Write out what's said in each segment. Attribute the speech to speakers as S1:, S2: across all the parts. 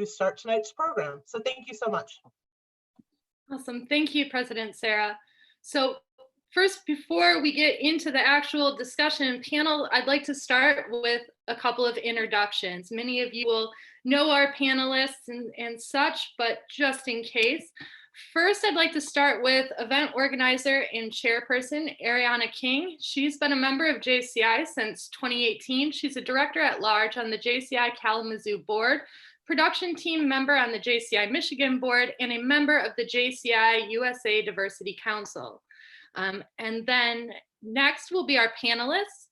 S1: to start tonight's program. So thank you so much.
S2: Awesome. Thank you, President Sarah. So first, before we get into the actual discussion panel, I'd like to start with a couple of introductions. Many of you will know our panelists and such, but just in case. First, I'd like to start with event organizer and chairperson, Ariana King. She's been a member of JCI since 2018. She's a director at large on the JCI Kalamazoo board, production team member on the JCI Michigan board, and a member of the JCI USA Diversity Council. And then next will be our panelists.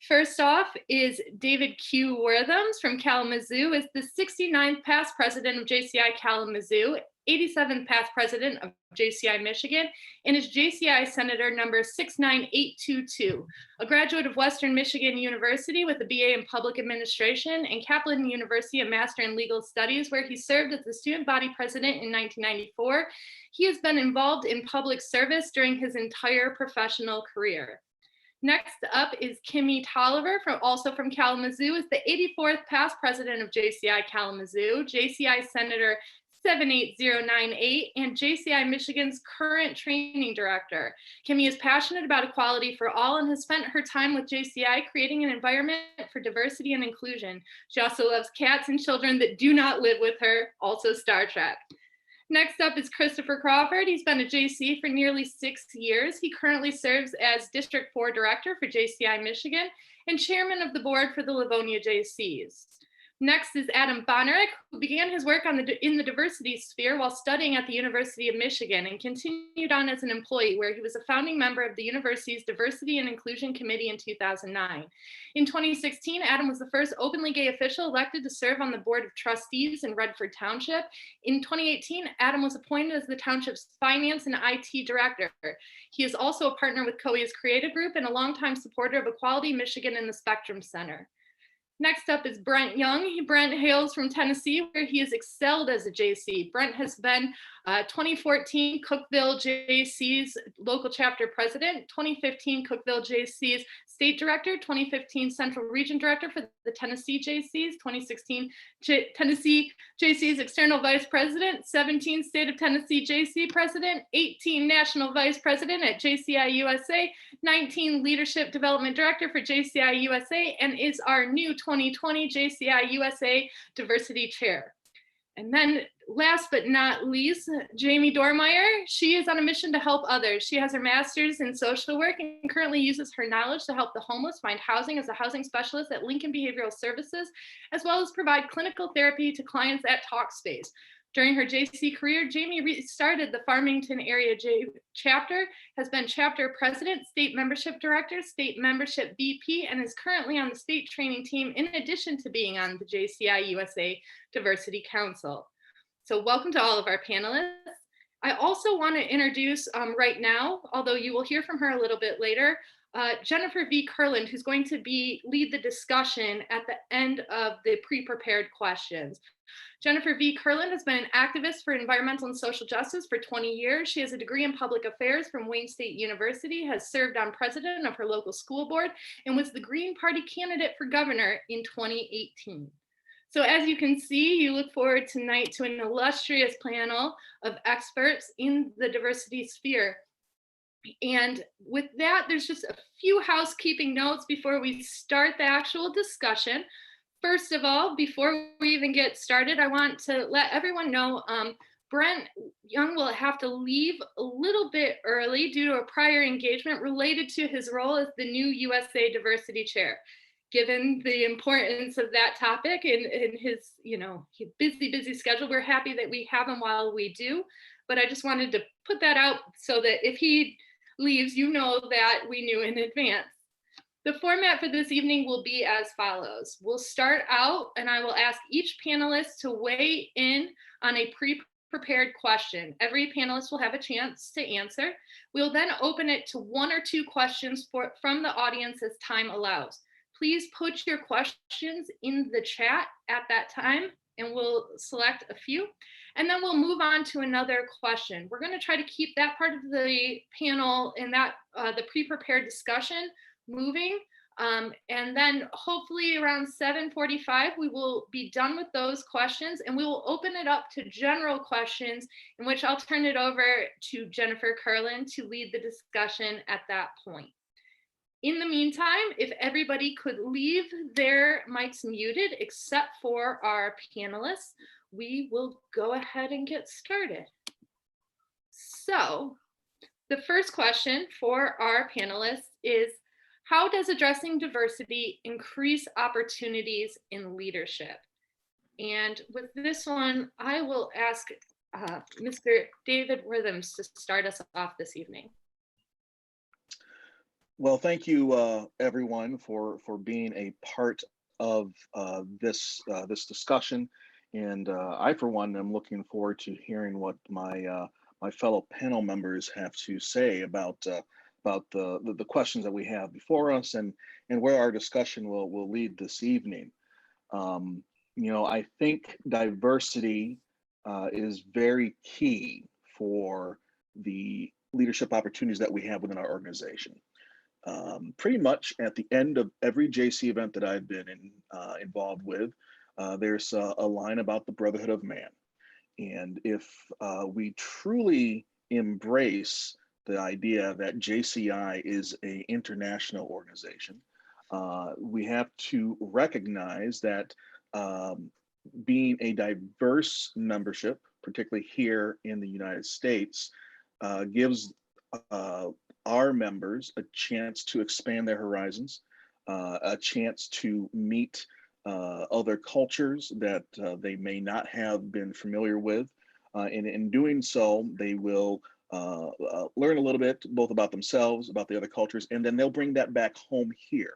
S2: First off is David Q. Worthams from Kalamazoo, is the 69th past president of JCI Kalamazoo, 87th past president of JCI Michigan, and is JCI Senator number 69822, a graduate of Western Michigan University with a BA in Public Administration and Kaplan University, a Master in Legal Studies, where he served as the student body president in 1994. He has been involved in public service during his entire professional career. Next up is Kimmy Tolliver, also from Kalamazoo, is the 84th past president of JCI Kalamazoo, JCI Senator 78098, and JCI Michigan's current training director. Kimmy is passionate about equality for all and has spent her time with JCI creating an environment for diversity and inclusion. She also loves cats and children that do not live with her, also Star Trek. Next up is Christopher Crawford. He's been at JC for nearly 6 years. He currently serves as District 4 Director for JCI Michigan and Chairman of the Board for the Livonia JCs. Next is Adam Bonnerick, who began his work in the diversity sphere while studying at the University of Michigan and continued on as an employee, where he was a founding member of the university's Diversity and Inclusion Committee in 2009. In 2016, Adam was the first openly gay official elected to serve on the Board of Trustees in Redford Township. In 2018, Adam was appointed as the township's Finance and IT Director. He is also a partner with COE's Creative Group and a longtime supporter of Equality Michigan and the Spectrum Center. Next up is Brent Young. Brent hails from Tennessee, where he has excelled as a JC. Brent has been 2014 Cookeville JC's local chapter president, 2015 Cookeville JC's state director, 2015 Central Region Director for the Tennessee JCs, 2016 Tennessee JC's external vice president, 17 State of Tennessee JC president, 18 national vice president at JCI USA, 19 leadership development director for JCI USA, and is our new 2020 JCI USA diversity chair. And then last but not least, Jamie Dormeyer. She is on a mission to help others. She has her master's in social work and currently uses her knowledge to help the homeless find housing as a housing specialist at Lincoln Behavioral Services, as well as provide clinical therapy to clients at Talkspace. During her JC career, Jamie restarted the Farmington area chapter, has been chapter president, state membership director, state membership VP, and is currently on the state training team in addition to being on the JCI USA Diversity Council. So welcome to all of our panelists. I also want to introduce right now, although you will hear from her a little bit later, Jennifer V. Kurland, who's going to lead the discussion at the end of the pre-prepared questions. Jennifer V. Kurland has been an activist for environmental and social justice for 20 years. She has a degree in public affairs from Wayne State University, has served on president of her local school board, and was the Green Party candidate for governor in 2018. So as you can see, you look forward tonight to an illustrious panel of experts in the diversity sphere. And with that, there's just a few housekeeping notes before we start the actual discussion. First of all, before we even get started, I want to let everyone know Brent Young will have to leave a little bit early due to a prior engagement related to his role as the new USA Diversity Chair. Given the importance of that topic and his, busy schedule, we're happy that we have him while we do. But I just wanted to put that out so that if he leaves, you know that we knew in advance. The format for this evening will be as follows. We'll start out and I will ask each panelist to weigh in on a pre-prepared question. Every panelist will have a chance to answer. We'll then open it to 1 or 2 questions from the audience as time allows. Please put your questions in the chat at that time and we'll select a few. And then we'll move on to another question. We're going to try to keep that part of the panel and that the pre-prepared discussion moving. And then hopefully around 7:45, we will be done with those questions and we will open it up to general questions, in which I'll turn it over to Jennifer Curlin to lead the discussion at that point. In the meantime, if everybody could leave their mics muted except for our panelists, we will go ahead and get started. So the first question for our panelists is, how does addressing diversity increase opportunities in leadership? And with this one, I will ask Mr. David Rhythms to start us off this evening.
S3: Well, thank you, everyone, for being a part of this discussion, and I, for one, am looking forward to hearing what my fellow panel members have to say about the questions that we have before us, and where our discussion will lead this evening. I think diversity is very key for the leadership opportunities that we have within our organization. Pretty much at the end of every JC event that I've been involved with, there's a line about the brotherhood of man. And if we truly embrace the idea that JCI is an international organization, we have to recognize that being a diverse membership, particularly here in the United States, gives our members a chance to expand their horizons, a chance to meet other cultures that they may not have been familiar with. And in doing so, they will learn a little bit both about themselves, about the other cultures, and then they'll bring that back home here,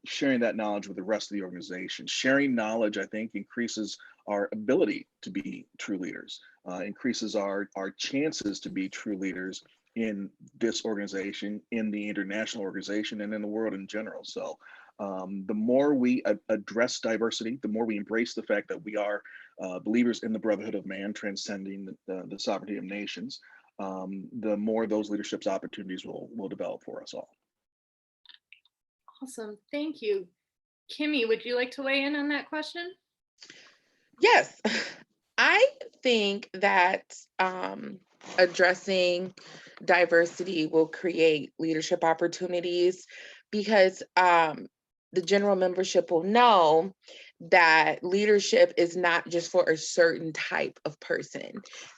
S3: sharing that knowledge with the rest of the organization. Sharing knowledge, I think, increases our ability to be true leaders, increases our chances to be true leaders in this organization, in the international organization, and in the world in general. So the more we address diversity, the more we embrace the fact that we are believers in the brotherhood of man, transcending the sovereignty of nations, the more those leadership opportunities will develop for us all.
S2: Awesome, thank you. Kimmy, would you like to weigh in on that question?
S4: Yes, I think that addressing diversity will create leadership opportunities because the general membership will know that leadership is not just for a certain type of person,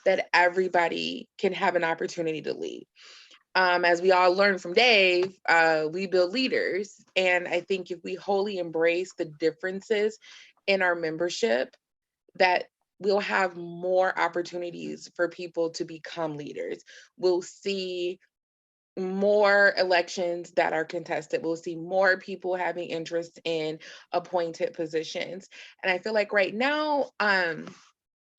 S4: that everybody can have an opportunity to lead. As we all learned from Dave, we build leaders. And I think if we wholly embrace the differences in our membership, that we'll have more opportunities for people to become leaders. We'll see more elections that are contested. We'll see more people having interest in appointed positions. And I feel like right now,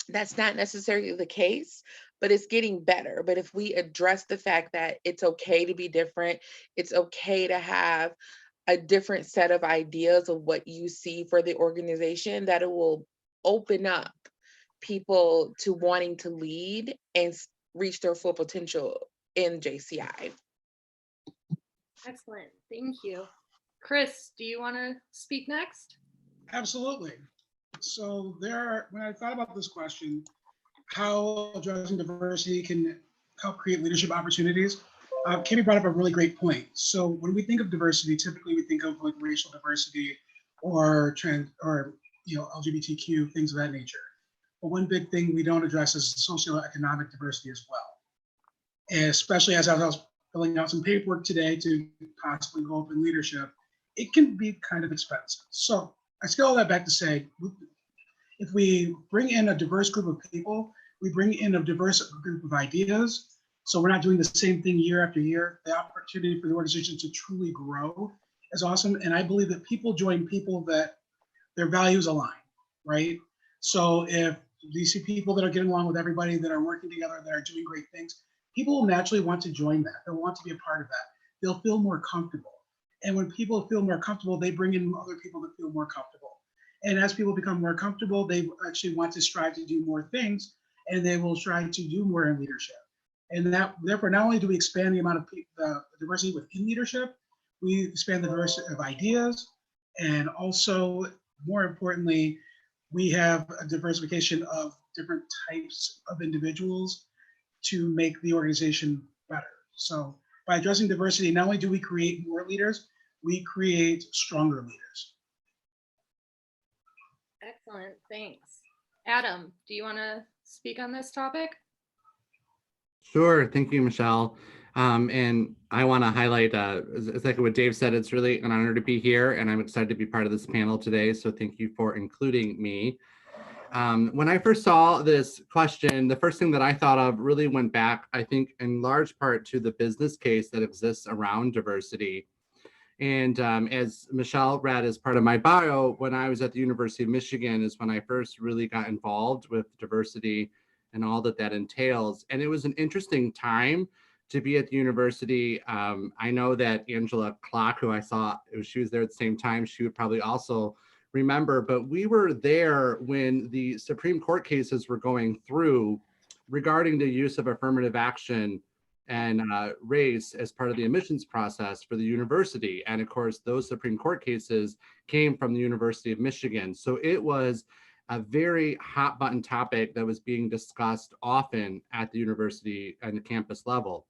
S4: that's not necessarily the case, but it's getting better. But if we address the fact that it's okay to be different, it's okay to have a different set of ideas of what you see for the organization, that it will open up people to wanting to lead and reach their full potential in JCI.
S2: Excellent, thank you. Chris, do you want to speak next?
S5: Absolutely. So when I thought about this question, how addressing diversity can help create leadership opportunities, Kimmy brought up a really great point. So when we think of diversity, typically we think of like racial diversity or LGBTQ, things of that nature. But one big thing we don't address is socioeconomic diversity as well. And especially as I was filling out some paperwork today to possibly go up in leadership, it can be kind of expensive. So I scale that back to say, if we bring in a diverse group of people, we bring in a diverse group of ideas, so we're not doing the same thing year after year, the opportunity for the organization to truly grow is awesome. And I believe that people join people that their values align, right? So if you see people that are getting along with everybody, that are working together, that are doing great things, people will naturally want to join that. They'll want to be a part of that. They'll feel more comfortable. And when people feel more comfortable, they bring in other people that feel more comfortable. And as people become more comfortable, they actually want to strive to do more things, and they will try to do more in leadership. And that, therefore, not only do we expand the amount of the diversity within leadership, we expand the diversity of ideas, and also, more importantly, we have a diversification of different types of individuals to make the organization better. So by addressing diversity, not only do we create more leaders, we create stronger leaders.
S2: Excellent, thanks. Adam, do you want to speak on this topic?
S6: Sure, thank you, Michelle. And I want to highlight, exactly what Dave said, it's really an honor to be here, and I'm excited to be part of this panel today, so thank you for including me. When I first saw this question, the first thing that I thought of really went back, I think, in large part to the business case that exists around diversity. And as Michelle read as part of my bio, when I was at the University of Michigan is when I first really got involved with diversity and all that that entails. And it was an interesting time to be at the university. I know that Angela Klock, who I saw, she was there at the same time, she would probably also remember, but we were there when the Supreme Court cases were going through regarding the use of affirmative action and race as part of the admissions process for the university. And of course, those Supreme Court cases came from the University of Michigan. So it was a very hot button topic that was being discussed often at the university and the campus level.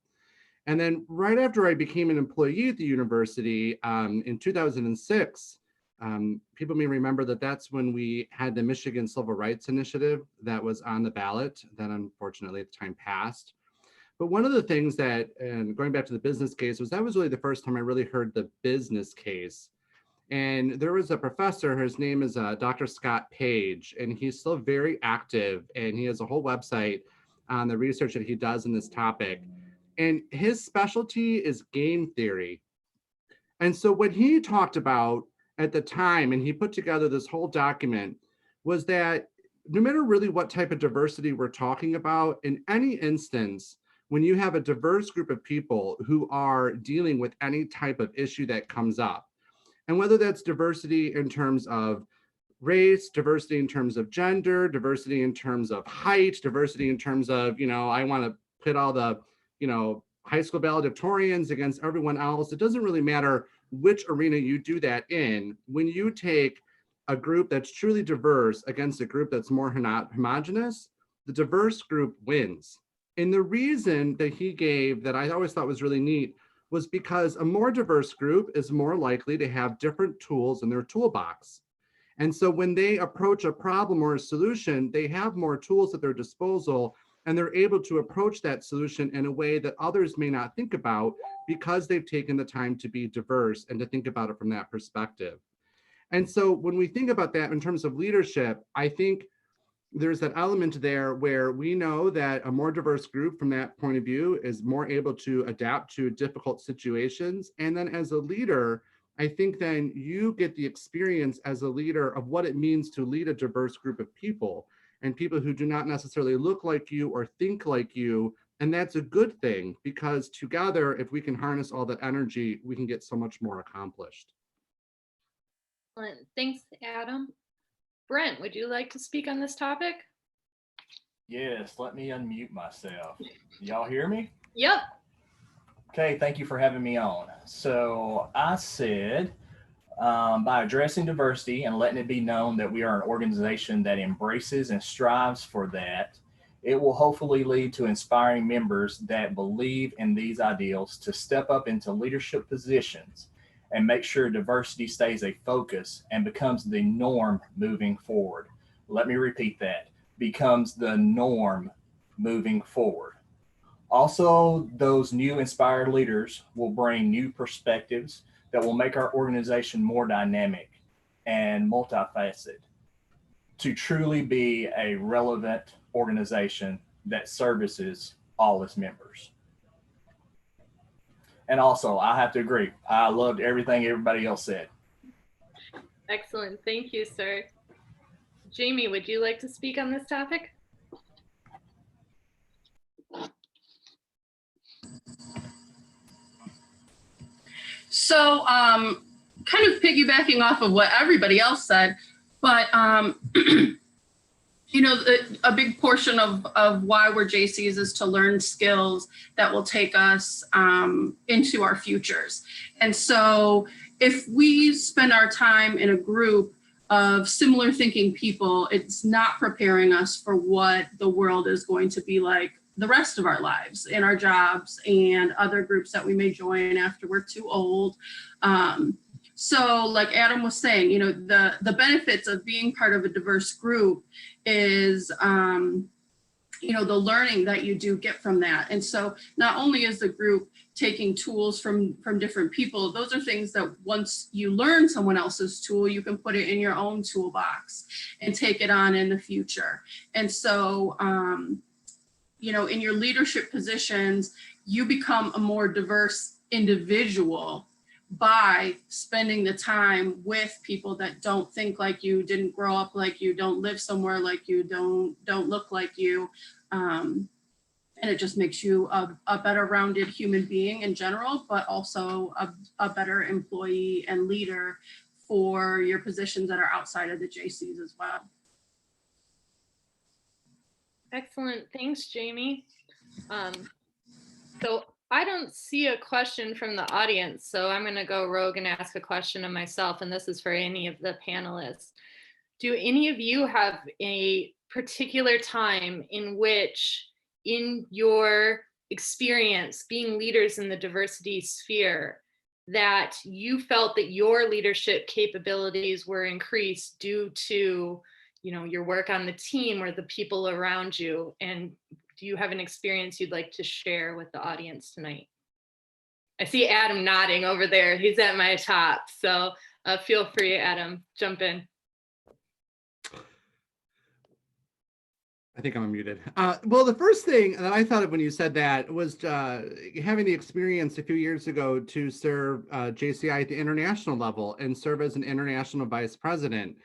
S6: And then right after I became an employee at the university in 2006, people may remember that that's when we had the Michigan Civil Rights Initiative that was on the ballot that unfortunately at the time passed. But one of the things that, and going back to the business case, was that was really the first time I really heard the business case. And there was a professor, his name is Dr. Scott Page, and he's still very active, and he has a whole website on the research that he does in this topic. And his specialty is game theory. And so what he talked about at the time, and he put together this whole document, was that no matter really what type of diversity we're talking about, in any instance, when you have a diverse group of people who are dealing with any type of issue that comes up, and whether that's diversity in terms of race, diversity in terms of gender, diversity in terms of height, diversity in terms of, I want to put all the, high school valedictorians against everyone else. It doesn't really matter which arena you do that in. When you take a group that's truly diverse against a group that's more homogenous, the diverse group wins. And the reason that he gave that I always thought was really neat was because a more diverse group is more likely to have different tools in their toolbox. And so when they approach a problem or a solution, they have more tools at their disposal, and they're able to approach that solution in a way that others may not think about because they've taken the time to be diverse and to think about it from that perspective. And so when we think about that in terms of leadership, I think there's that element there where we know that a more diverse group from that point of view is more able to adapt to difficult situations. And then as a leader, I think then you get the experience as a leader of what it means to lead a diverse group of people and people who do not necessarily look like you or think like you. And that's a good thing, because together, if we can harness all that energy, we can get so much more accomplished.
S2: Thanks, Adam. Brent, would you like to speak on this topic?
S7: Yes, let me unmute myself. Y'all hear me?
S2: Yep.
S7: Okay, thank you for having me on. So I said, by addressing diversity and letting it be known that we are an organization that embraces and strives for that, it will hopefully lead to inspiring members that believe in these ideals to step up into leadership positions and make sure diversity stays a focus and becomes the norm moving forward. Let me repeat that, becomes the norm moving forward. Also, those new inspired leaders will bring new perspectives that will make our organization more dynamic and multifaceted to truly be a relevant organization that services all its members. And also, I have to agree, I loved everything everybody else said.
S2: Excellent. Thank you, sir. Jamie, would you like to speak on this topic?
S8: So kind of piggybacking off of what everybody else said, but a big portion of why we're JCs is to learn skills that will take us into our futures. And so if we spend our time in a group of similar thinking people, it's not preparing us for what the world is going to be like the rest of our lives in our jobs and other groups that we may join after we're too old. So like Adam was saying, the benefits of being part of a diverse group is, the learning that you do get from that. And so not only is the group taking tools from different people, those are things that once you learn someone else's tool, you can put it in your own toolbox and take it on in the future. And so, in your leadership positions, you become a more diverse individual by spending the time with people that don't think like you, didn't grow up like you, don't live somewhere like you, don't look like you. And it just makes you a better rounded human being in general, but also a better employee and leader for your positions that are outside of the JCs as well.
S2: Excellent. Thanks, Jamie. So I don't see a question from the audience, so I'm going to go rogue and ask a question of myself, and this is for any of the panelists. Do any of you have a particular time in which, in your experience being leaders in the diversity sphere, that you felt that your leadership capabilities were increased due to, your work on the team or the people around you? And do you have an experience you'd like to share with the audience tonight? I see Adam nodding over there. He's at my top. So feel free, Adam, jump in.
S6: I think I'm muted. Well, the first thing that I thought of when you said that was having the experience a few years ago to serve JCI at the international level and serve as an international vice president.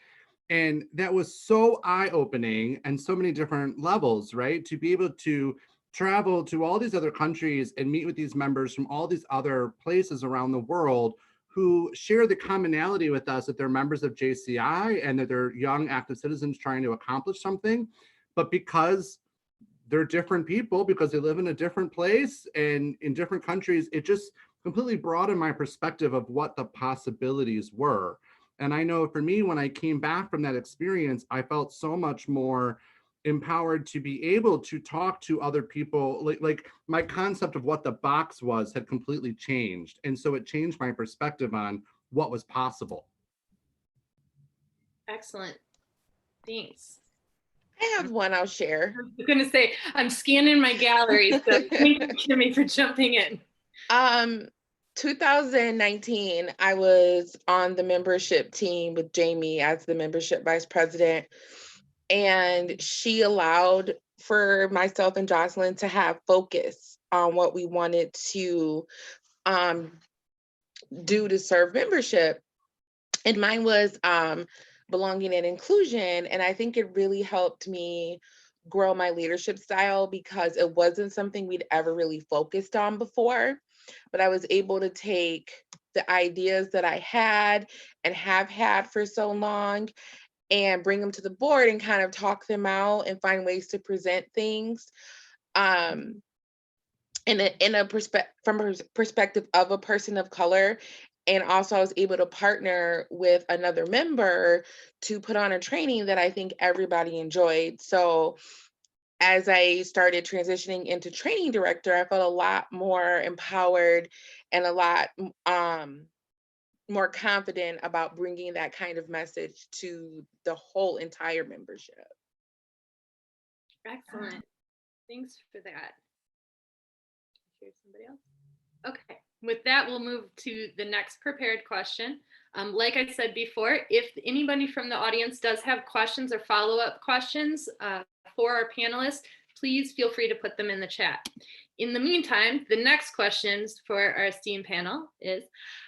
S6: And that was so eye-opening and so many different levels, right? To be able to travel to all these other countries and meet with these members from all these other places around the world who share the commonality with us that they're members of JCI and that they're young active citizens trying to accomplish something. But because they're different people, because they live in a different place and in different countries, it just completely broadened my perspective of what the possibilities were. And I know for me, when I came back from that experience, I felt so much more empowered to be able to talk to other people. Like my concept of what the box was had completely changed. And so it changed my perspective on what was possible.
S2: Excellent. Thanks.
S4: I have one I'll share.
S2: I was going to say, I'm scanning my gallery, so thank you, Kimmy, for jumping in.
S4: 2019, I was on the membership team with Jamie as the membership vice president, and she allowed for myself and Jocelyn to have focus on what we wanted to do to serve membership. And mine was belonging and inclusion. And I think it really helped me grow my leadership style because it wasn't something we'd ever really focused on before. But I was able to take the ideas that I had and have had for so long and bring them to the board and kind of talk them out and find ways to present things from a perspective of a person of color. And also I was able to partner with another member to put on a training that I think everybody enjoyed. So as I started transitioning into training director, I felt a lot more empowered and a lot more confident about bringing that kind of message to the whole entire membership.
S2: Excellent. Thanks for that. Here's somebody else. Okay. With that, we'll move to the next prepared question. Like I said before, if anybody from the audience does have questions or follow-up questions for our panelists, please feel free to put them in the chat. In the meantime, the next questions for our esteemed panel is,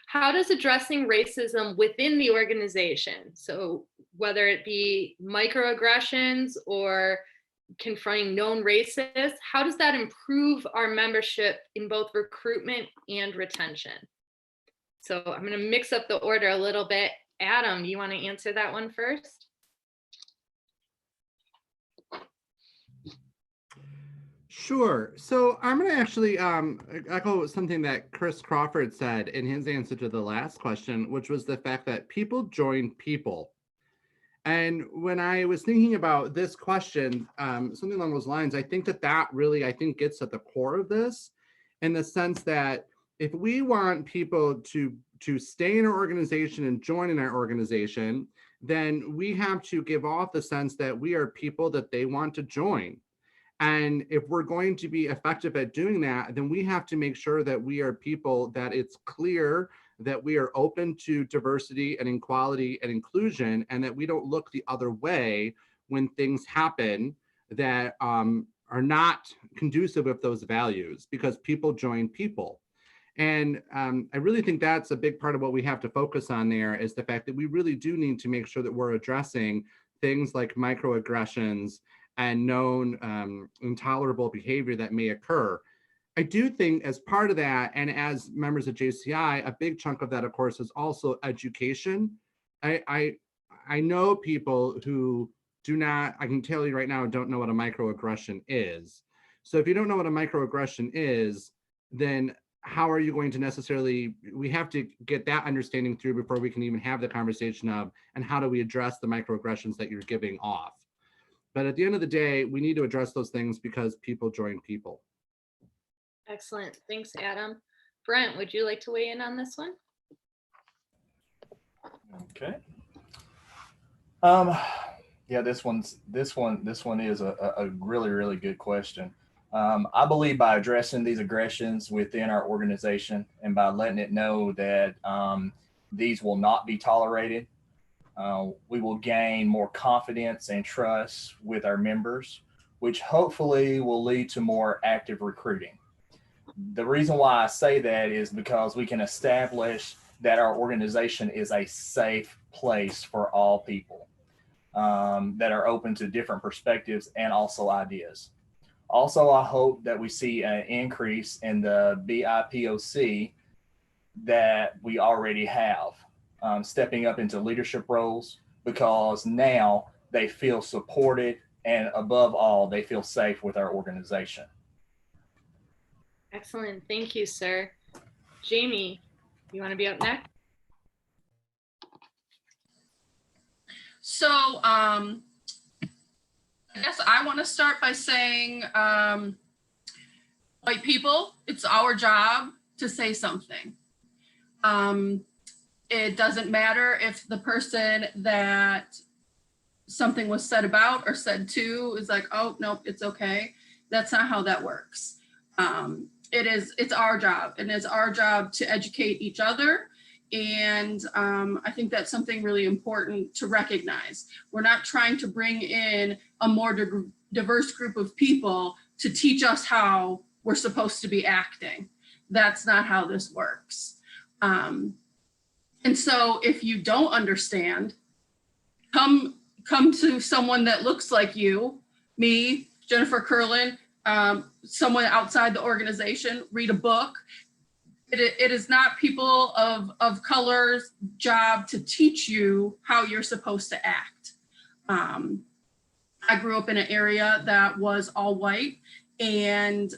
S2: how does addressing racism within the organization, so whether it be microaggressions or confronting known racists, how does that improve our membership in both recruitment and retention? So I'm going to mix up the order a little bit. Adam, do you want to answer that one first?
S6: Sure. So I'm going to actually echo something that Chris Crawford said in his answer to the last question, which was the fact that people join people. And when I was thinking about this question, something along those lines, I think that really, I think, gets at the core of this, in the sense that if we want people to stay in our organization and join in our organization, then we have to give off the sense that we are people that they want to join. And if we're going to be effective at doing that, then we have to make sure that we are people that it's clear that we are open to diversity and equality and inclusion, and that we don't look the other way when things happen that are not conducive with those values, because people join people. And I really think that's a big part of what we have to focus on there, is the fact that we really do need to make sure that we're addressing things like microaggressions and known intolerable behavior that may occur. I do think as part of that, and as members of JCI, a big chunk of that, of course, is also education. I know people who do not, I can tell you right now, don't know what a microaggression is. So if you don't know what a microaggression is, then how are you going to necessarily, we have to get that understanding through before we can even have the conversation of, and how do we address the microaggressions that you're giving off? But at the end of the day, we need to address those things because people join people.
S2: Excellent. Thanks, Adam. Brent, would you like to weigh in on this one?
S7: Okay. Yeah, this one is a really, really good question. I believe by addressing these aggressions within our organization and by letting it know that these will not be tolerated, we will gain more confidence and trust with our members, which hopefully will lead to more active recruiting. The reason why I say that is because we can establish that our organization is a safe place for all people that are open to different perspectives and also ideas. Also, I hope that we see an increase in the BIPOC that we already have, stepping up into leadership roles, because now they feel supported, and above all, they feel safe with our organization.
S2: Excellent. Thank you, sir. Jamie, you want to be up next?
S8: So I guess I want to start by saying, white people, it's our job to say something. It doesn't matter if the person that something was said about or said to is like, oh, nope, it's okay. That's not how that works. It's our job, and it's our job to educate each other. And I think that's something really important to recognize. We're not trying to bring in a more diverse group of people to teach us how we're supposed to be acting. That's not how this works. And so if you don't understand, come to someone that looks like you, me, Jennifer Curlin, someone outside the organization, read a book. It is not people of color's job to teach you how you're supposed to act. I grew up in an area that was all white, and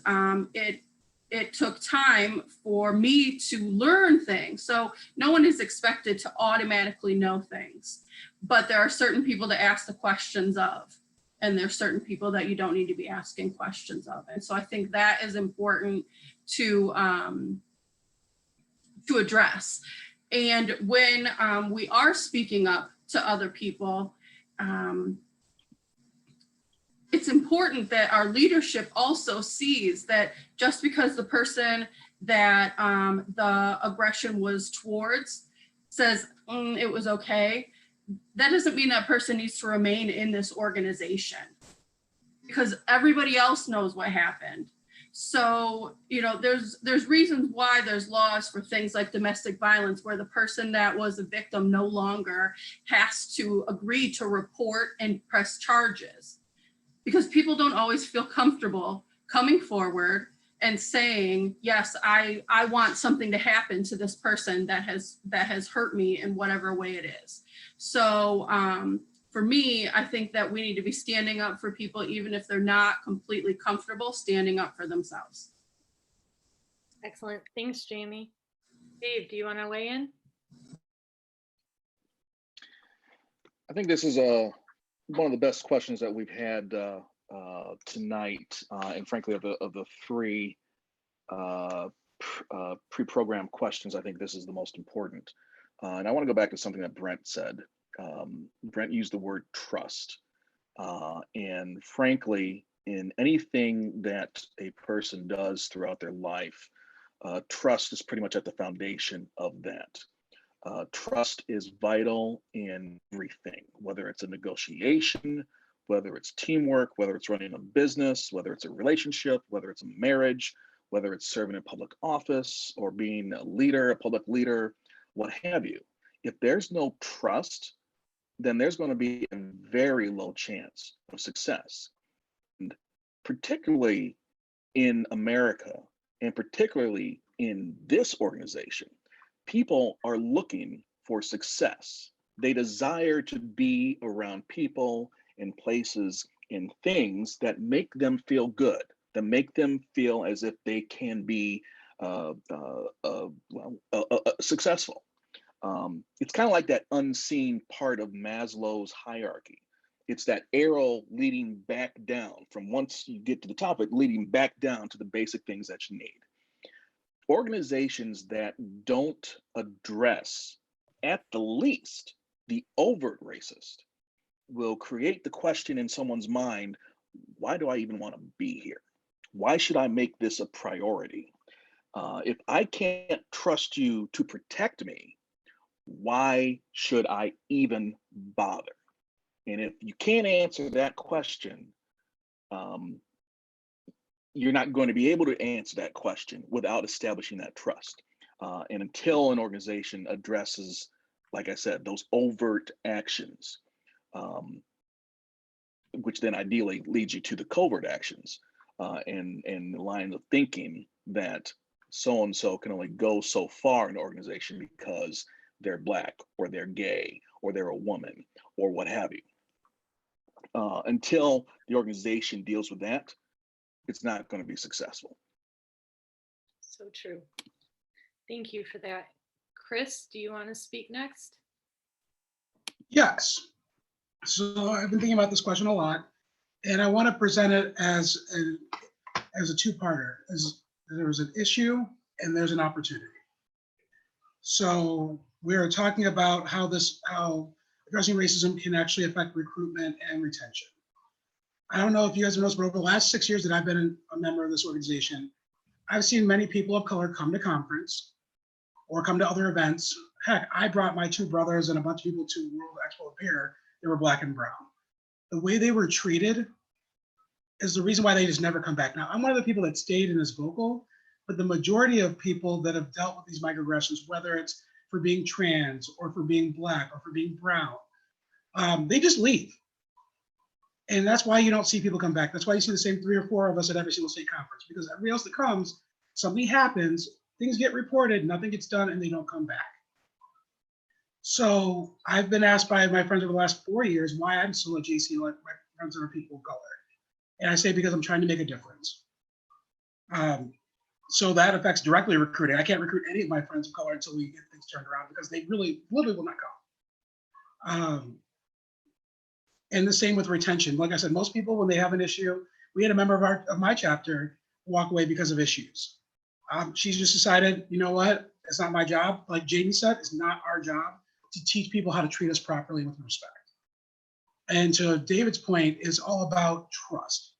S8: it took time for me to learn things. So no one is expected to automatically know things, but there are certain people to ask the questions of, and there's certain people that you don't need to be asking questions of. And so I think that is important to address. And when we are speaking up to other people, it's important that our leadership also sees that just because the person that the aggression was towards says it was okay, that doesn't mean that person needs to remain in this organization, because everybody else knows what happened. So, you know, there's reasons why there's laws for things like domestic violence, where the person that was a victim no longer has to agree to report and press charges, because people don't always feel comfortable coming forward and saying, yes, I want something to happen to this person that has hurt me in whatever way it is. So for me, I think that we need to be standing up for people, even if they're not completely comfortable standing up for themselves.
S2: Excellent. Thanks, Jamie. Dave, do you want to weigh in?
S3: I think this is one of the best questions that we've had tonight, and frankly, of the three pre-programmed questions, I think this is the most important. And I want to go back to something that Brent said. Brent used the word trust, and frankly, in anything that a person does throughout their life, trust is pretty much at the foundation of that. Trust is vital in everything, whether it's a negotiation, whether it's teamwork, whether it's running a business, whether it's a relationship, whether it's a marriage, whether it's serving in public office or being a leader, a public leader, what have you. If there's no trust, then there's going to be a very low chance of success. And particularly in America, and particularly in this organization, people are looking for success. They desire to be around people and places and things that make them feel good, that make them feel as if they can be successful. It's kind of like that unseen part of Maslow's hierarchy. It's that arrow leading back down from once you get to the top, it leading back down to the basic things that you need. Organizations that don't address, at the least, the overt racist will create the question in someone's mind, why do I even want to be here? Why should I make this a priority? If I can't trust you to protect me, why should I even bother? And if you can't answer that question, you're not going to be able to answer that question without establishing that trust. And until an organization addresses, like I said, those overt actions, which then ideally leads you to the covert actions, and the line of thinking that so-and-so can only go so far in an organization because they're Black or they're gay or they're a woman or what have you. Until the organization deals with that, it's not going to be successful.
S2: So true. Thank you for that. Chris, do you want to speak next?
S5: Yes. So I've been thinking about this question a lot, and I want to present it as a two-parter. There's an issue and there's an opportunity. So we're talking about how addressing racism can actually affect recruitment and retention. I don't know if you guys have noticed, but over the last 6 years that I've been a member of this organization, I've seen many people of color come to conference or come to other events. Heck, I brought my two brothers and a bunch of people to World Expo of Beer. They were Black and brown. The way they were treated is the reason why they just never come back. Now, I'm one of the people that stayed and is vocal, but the majority of people that have dealt with these microaggressions, whether it's for being trans or for being Black or for being brown, they just leave. And that's why you don't see people come back. That's why you see the same 3 or 4 of us at every single state conference, because everybody else that comes, something happens, things get reported, nothing gets done, and they don't come back. So I've been asked by my friends over the last 4 years why I'm still at JC, like my friends are people of color. And I say because I'm trying to make a difference. So that affects directly recruiting. I can't recruit any of my friends of color until we get things turned around because they really will not come. And the same with retention. Like I said, most people, when they have an issue, we had a member of my chapter walk away because of issues. She's just decided, you know what, it's not my job. Like Jamie said, it's not our job to teach people how to treat us properly with respect. And to David's point, it's all about trust.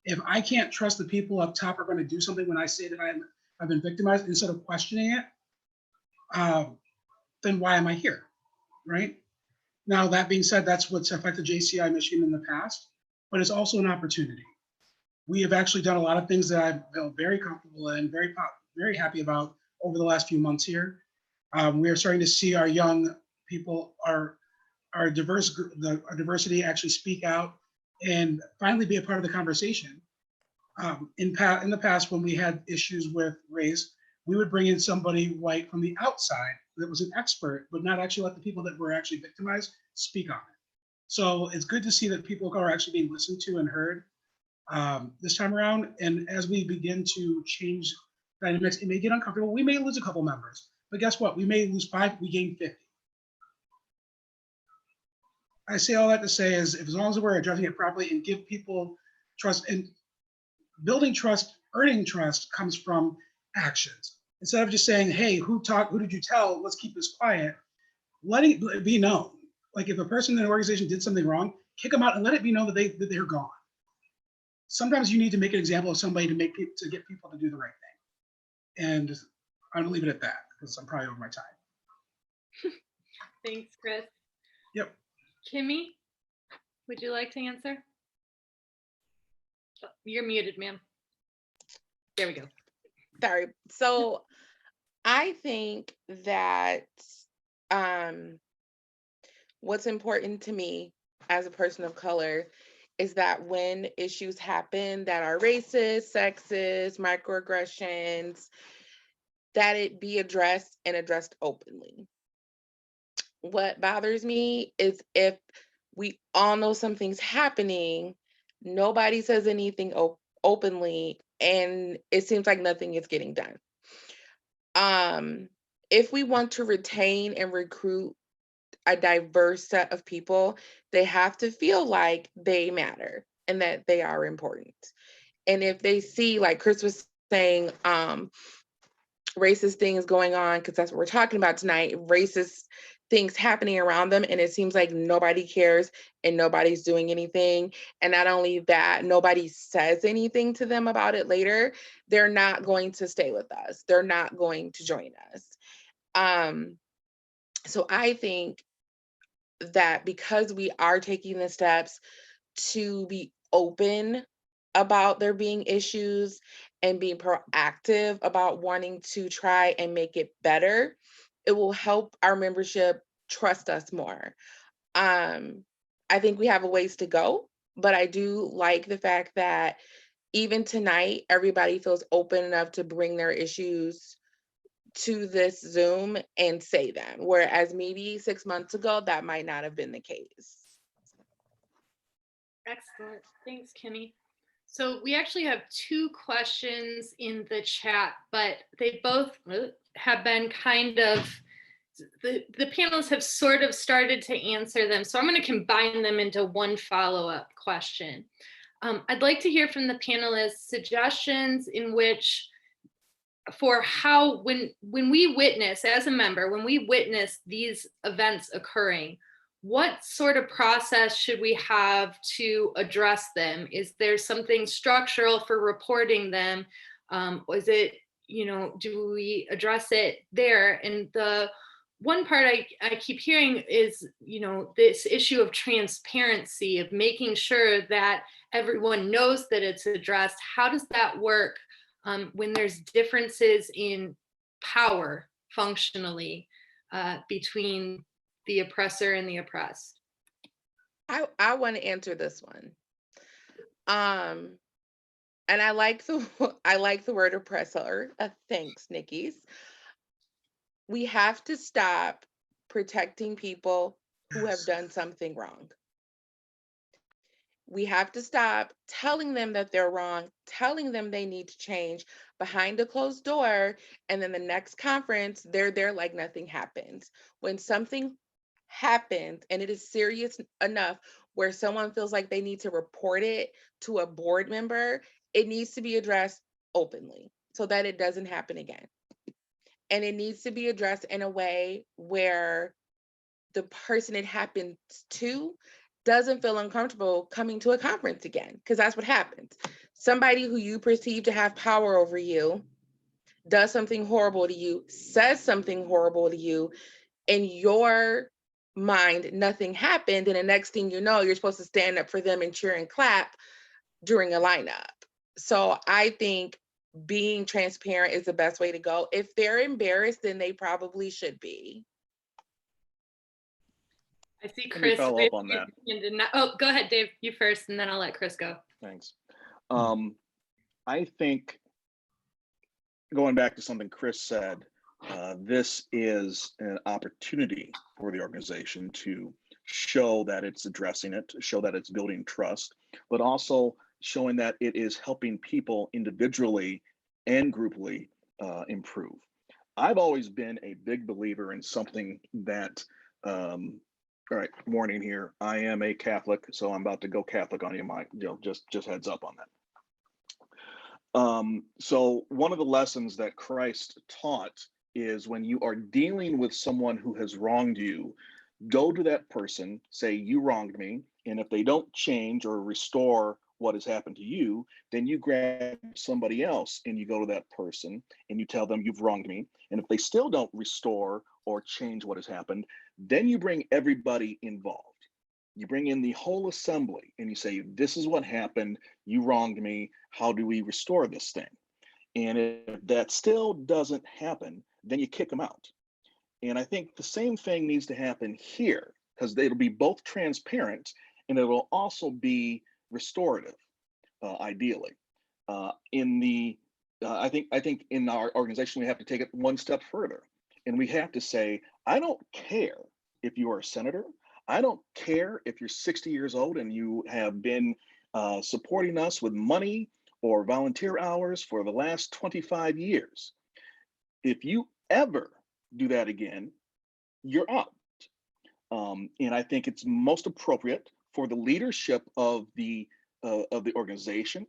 S5: If I can't trust the people up top are going to do something when I say that I've been victimized, instead of questioning it, then why am I here, right? Now, that being said, that's what's affected JCI Michigan in the past, but it's also an opportunity. We have actually done a lot of things that I feel very comfortable and very happy about over the last few months here. We are starting to see our young people, our diversity actually speak out and finally be a part of the conversation. In the past, when we had issues with race, we would bring in somebody white from the outside that was an expert, but not actually let the people that were actually victimized speak on it. So it's good to see that people are actually being listened to and heard this time around. And as we begin to change dynamics, it may get uncomfortable. We may lose a couple members, but guess what? We may lose 5, we gain 50. I say all that to say is, if as long as we're addressing it properly and give people trust, and building trust, earning trust comes from actions. Instead of just saying, hey, who did you tell? Let's keep this quiet. Letting it be known. Like if a person in an organization did something wrong, kick them out and let it be known that they're gone. Sometimes you need to make an example of somebody to get people to do the right thing. And I'm gonna leave it at that because I'm probably over my time.
S2: Thanks, Chris.
S5: Yep.
S2: Kimmy, would you like to answer? Oh, you're muted, ma'am. There we go.
S4: Sorry. So I think that what's important to me as a person of color is that when issues happen that are racist, sexist, microaggressions, that it be addressed and addressed openly. What bothers me is if we all know something's happening, nobody says anything openly, and it seems like nothing is getting done. If we want to retain and recruit a diverse set of people, they have to feel like they matter and that they are important. And if they see, like Chris was saying, racist things going on, because that's what we're talking about tonight, racist things happening around them, and it seems like nobody cares and nobody's doing anything. And not only that, nobody says anything to them about it later, they're not going to stay with us. They're not going to join us. So I think that because we are taking the steps to be open about there being issues and being proactive about wanting to try and make it better, it will help our membership trust us more. I think we have a ways to go, but I do like the fact that even tonight, everybody feels open enough to bring their issues to this Zoom and say them, whereas maybe 6 months ago, that might not have been the case.
S2: Excellent. Thanks, Kimmy. So we actually have 2 questions in the chat, but they both have been kind of, the panelists have sort of started to answer them. So I'm going to combine them into one follow-up question. I'd like to hear from the panelists suggestions in which, for how, when we witness, as a member, when we witness these events occurring, what sort of process should we have to address them? Is there something structural for reporting them? Is it, do we address it there? And the one part I keep hearing is, this issue of transparency, of making sure that everyone knows that it's addressed. How does that work when there's differences in power functionally between the oppressor and the oppressed?
S4: I want to answer this one. And I like the word oppressor. Thanks, Nikki's. We have to stop protecting people who have done something wrong. We have to stop telling them that they're wrong, telling them they need to change behind a closed door, and then the next conference, they're there like nothing happens. When something happens and it is serious enough where someone feels like they need to report it to a board member, it needs to be addressed openly so that it doesn't happen again. And it needs to be addressed in a way where the person it happens to doesn't feel uncomfortable coming to a conference again, because that's what happens. Somebody who you perceive to have power over you does something horrible to you, says something horrible to you. In your mind, nothing happened, and the next thing you know, you're supposed to stand up for them and cheer and clap during a lineup. So I think being transparent is the best way to go. If they're embarrassed, then they probably should be.
S2: I see
S3: Let me
S2: Chris.
S3: follow up on that.
S2: Oh, go ahead, Dave. You first, and then I'll let Chris go.
S3: Thanks. I think, going back to something Chris said, this is an opportunity for the organization to show that it's addressing it, show that it's building trust, but also showing that it is helping people individually and grouply improve. I've always been a big believer in something that, all right, warning here, I am a Catholic, so I'm about to go Catholic on you, Mike, just heads up on that. So one of the lessons that Christ taught is when you are dealing with someone who has wronged you, go to that person, say, you wronged me. And if they don't change or restore what has happened to you, then you grab somebody else and you go to that person and you tell them you've wronged me. And if they still don't restore or change what has happened, then you bring everybody involved. You bring in the whole assembly and you say, this is what happened. You wronged me. How do we restore this thing? And if that still doesn't happen, then you kick them out. And I think the same thing needs to happen here, because it'll be both transparent and it will also be restorative, ideally. I think in our organization, we have to take it one step further. And we have to say, I don't care if you are a senator. I don't care if you're 60 years old and you have been supporting us with money or volunteer hours for the last 25 years. If you ever do that again, you're out. And I think it's most appropriate for the leadership of the organization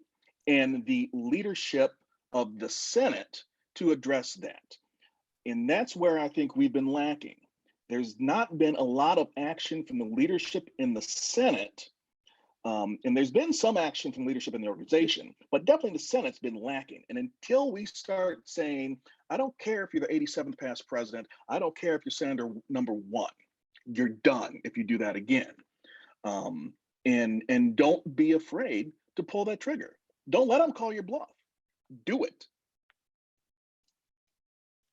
S3: and the leadership of the Senate to address that. And that's where I think we've been lacking. There's not been a lot of action from the leadership in the Senate. And there's been some action from leadership in the organization, but definitely the Senate's been lacking. And until we start saying, I don't care if you're the 87th past president, I don't care if you're senator number 1, you're done if you do that again. And don't be afraid to pull that trigger. Don't let them call your bluff. Do it.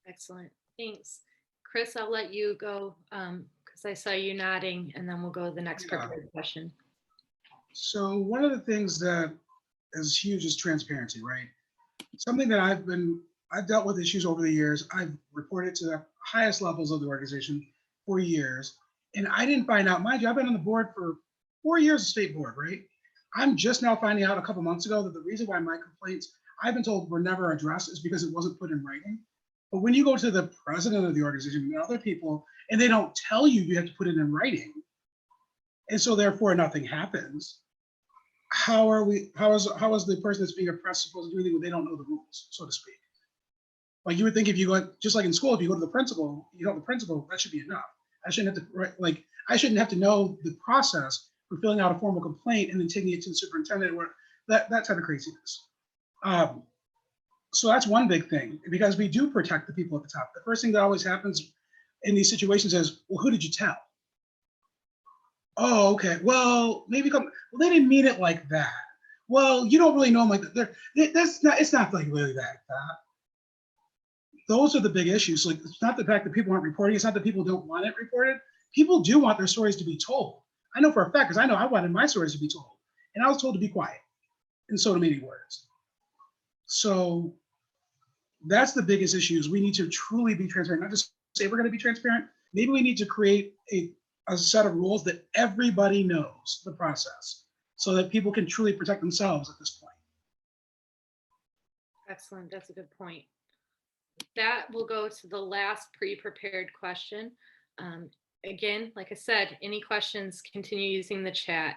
S2: Excellent. Thanks. Chris, I'll let you go because I saw you nodding, and then we'll go to the next prepared question.
S5: So one of the things that is huge is transparency, right? Something that I've dealt with issues over the years. I've reported to the highest levels of the organization for years, and I didn't find out, mind you, I've been on the board for 4 years, the state board, right? I'm just now finding out a couple months ago that the reason why my complaints, I've been told, were never addressed is because it wasn't put in writing. But when you go to the president of the organization and other people, and they don't tell you you have to put it in writing, and so therefore nothing happens, how is the person that's being oppressed supposed to do anything when they don't know the rules, so to speak? Like, you would think if you go, just like in school, if you go to the principal, that should be enough. I shouldn't have to know the process for filling out a formal complaint and then taking it to the superintendent, or that type of craziness. So that's one big thing, because we do protect the people at the top. The first thing that always happens in these situations is, well, who did you tell? Oh, okay. Well, maybe well, they didn't mean it like that. Well, you don't really know them like that. It's not like really that. Those are the big issues. Like, it's not the fact that people aren't reporting. It's not that people don't want it reported. People do want their stories to be told. I know for a fact, because I know I wanted my stories to be told, and I was told to be quiet in so many words. So that's the biggest issue, is we need to truly be transparent. Not just say we're going to be transparent. Maybe we need to create a set of rules that everybody knows the process, so that people can truly protect themselves at this point.
S2: Excellent. That's a good point. That will go to the last pre-prepared question. Again, like I said, any questions, continue using the chat.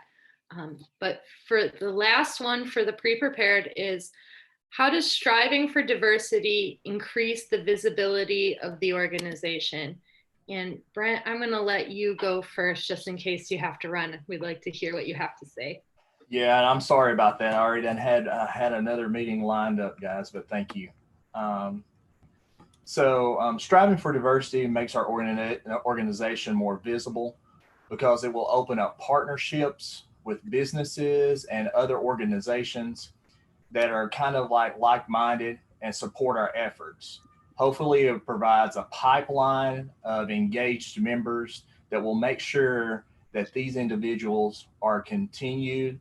S2: But for the last one for the pre-prepared is, how does striving for diversity increase the visibility of the organization? And Brent, I'm going to let you go first, just in case you have to run. We'd like to hear what you have to say.
S7: Yeah, and I'm sorry about that. I already had another meeting lined up, guys, but thank you. So striving for diversity makes our organization more visible, because it will open up partnerships with businesses and other organizations that are kind of like-minded and support our efforts. Hopefully it provides a pipeline of engaged members that will make sure that these initiatives are continued,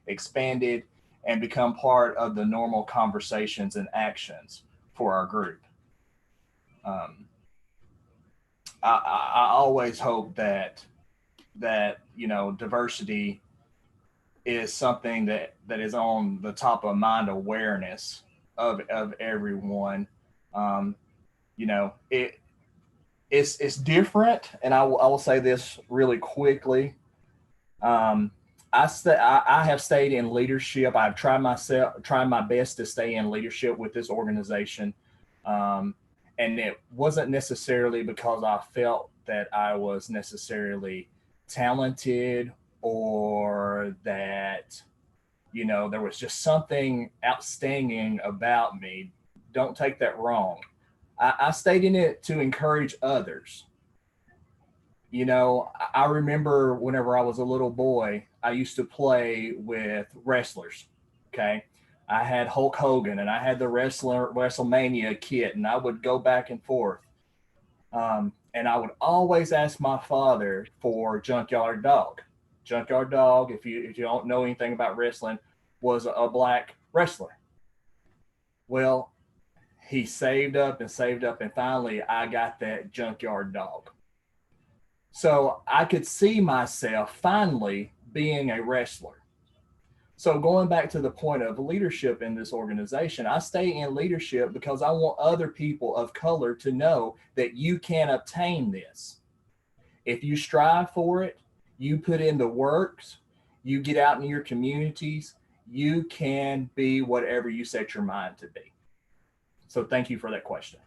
S7: expanded, and become part of the normal conversations and actions for our group. I always hope that diversity is something that is on the top of mind awareness of everyone. It's different, and I will say this really quickly. I have stayed in leadership. I've tried my best to stay in leadership with this organization. And it wasn't necessarily because I felt that I was necessarily talented or that, there was just something outstanding about me. Don't take that wrong. I stayed in it to encourage others. I remember whenever I was a little boy, I used to play with wrestlers. Okay. I had Hulk Hogan and I had the WrestleMania kit, and I would go back and forth. And I would always ask my father for Junkyard Dog. Junkyard Dog, if you don't know anything about wrestling, was a black wrestler. Well, he saved up, and finally I got that Junkyard Dog. So I could see myself finally being a wrestler. So going back to the point of leadership in this organization, I stay in leadership because I want other people of color to know that you can obtain this. If you strive for it, you put in the works, you get out in your communities, you can be whatever you set your mind to be. So thank you for that question.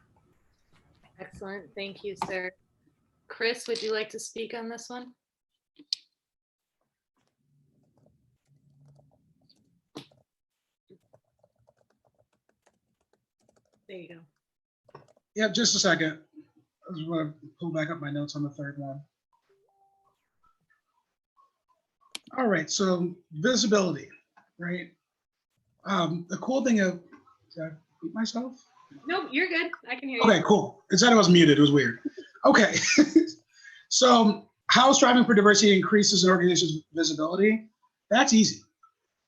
S2: Excellent. Thank you, sir. Chris, would you like to speak on this one? There you go.
S5: Yeah, just a second. I just want to pull back up my notes on the third one. All right, so visibility, right? The cool thing of, did I mute myself?
S2: Nope, you're good. I can hear you.
S5: Okay, cool. It said I was muted. It was weird. Okay. So how striving for diversity increases an organization's visibility? That's easy.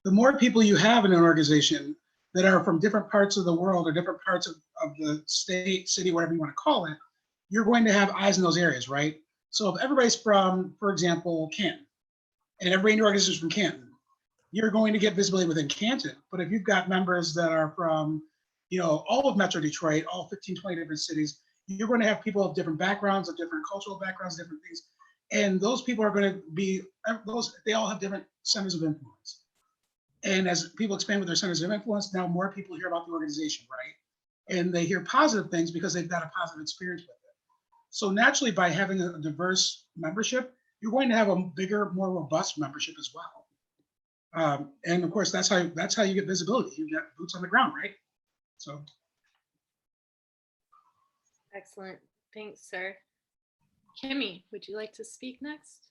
S5: The more people you have in an organization that are from different parts of the world or different parts of the state, city, whatever you want to call it, you're going to have eyes in those areas, right? So if everybody's from, for example, Canton, and everybody in your organization is from Canton, you're going to get visibility within Canton. But if you've got members that are from, all of Metro Detroit, all 15, 20 different cities, you're going to have people of different backgrounds, of different cultural backgrounds, different things. And those people are going to be, they all have different centers of influence. And as people expand with their centers of influence, now more people hear about the organization, right? And they hear positive things because they've got a positive experience with it. So naturally, by having a diverse membership, you're going to have a bigger, more robust membership as well. And of course, that's how you get visibility. You get boots on the ground, right? So.
S2: Excellent. Thanks, sir. Kimmy, would you like to speak next?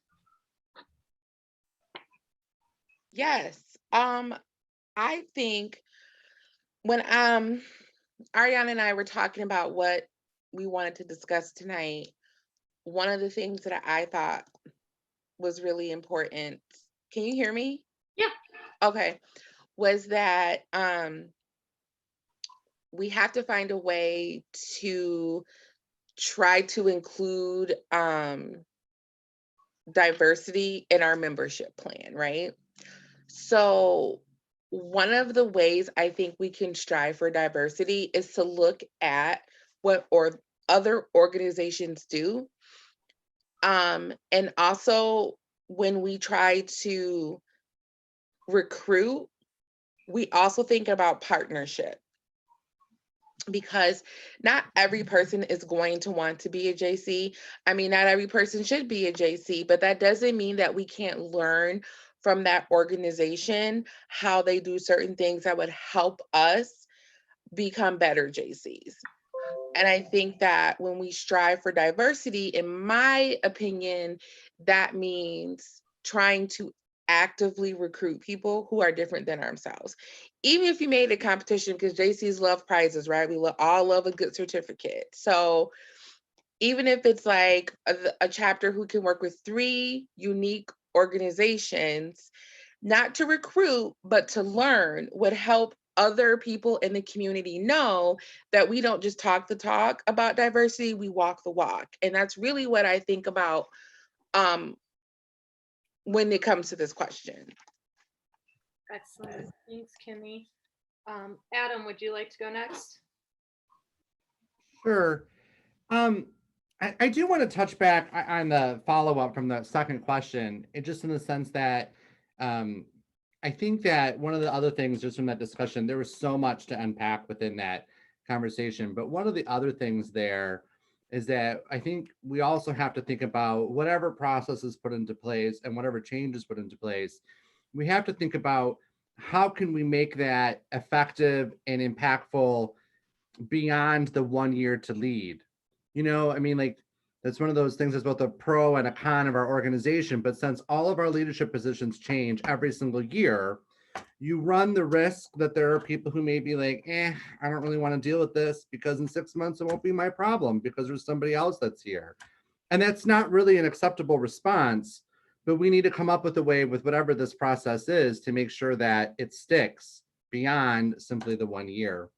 S4: Yes. I think when Ariana and I were talking about what we wanted to discuss tonight, one of the things that I thought was really important, can you hear me?
S2: Yeah.
S4: Okay, was that we have to find a way to try to include diversity in our membership plan, right? So one of the ways I think we can strive for diversity is to look at what other organizations do. And also when we try to recruit, we also think about partnership, because not every person is going to want to be a JC. I mean, not every person should be a JC, but that doesn't mean that we can't learn from that organization how they do certain things that would help us become better JCs. And I think that when we strive for diversity, in my opinion, that means trying to actively recruit people who are different than ourselves. Even if you made a competition, because JCs love prizes, right? We all love a good certificate. So even if it's like a chapter who can work with 3 unique organizations, not to recruit, but to learn, would help other people in the community know that we don't just talk the talk about diversity, we walk the walk. And that's really what I think about when it comes to this question.
S2: Excellent. Thanks, Kimmy. Adam, would you like to go next?
S6: Sure. I do want to touch back on the follow-up from the second question, just in the sense that I think that one of the other things just from that discussion, there was so much to unpack within that conversation. But one of the other things there is that I think we also have to think about whatever process is put into place and whatever changes put into place, we have to think about how can we make that effective and impactful beyond the 1 year to lead. You know, I mean, like, that's one of those things that's both a pro and a con of our organization. But since all of our leadership positions change every single year, you run the risk that there are people who may be like, I don't really want to deal with this because in 6 months it won't be my problem because there's somebody else that's here. And that's not really an acceptable response, but we need to come up with a way with whatever this process is to make sure that it sticks beyond simply the 1 year.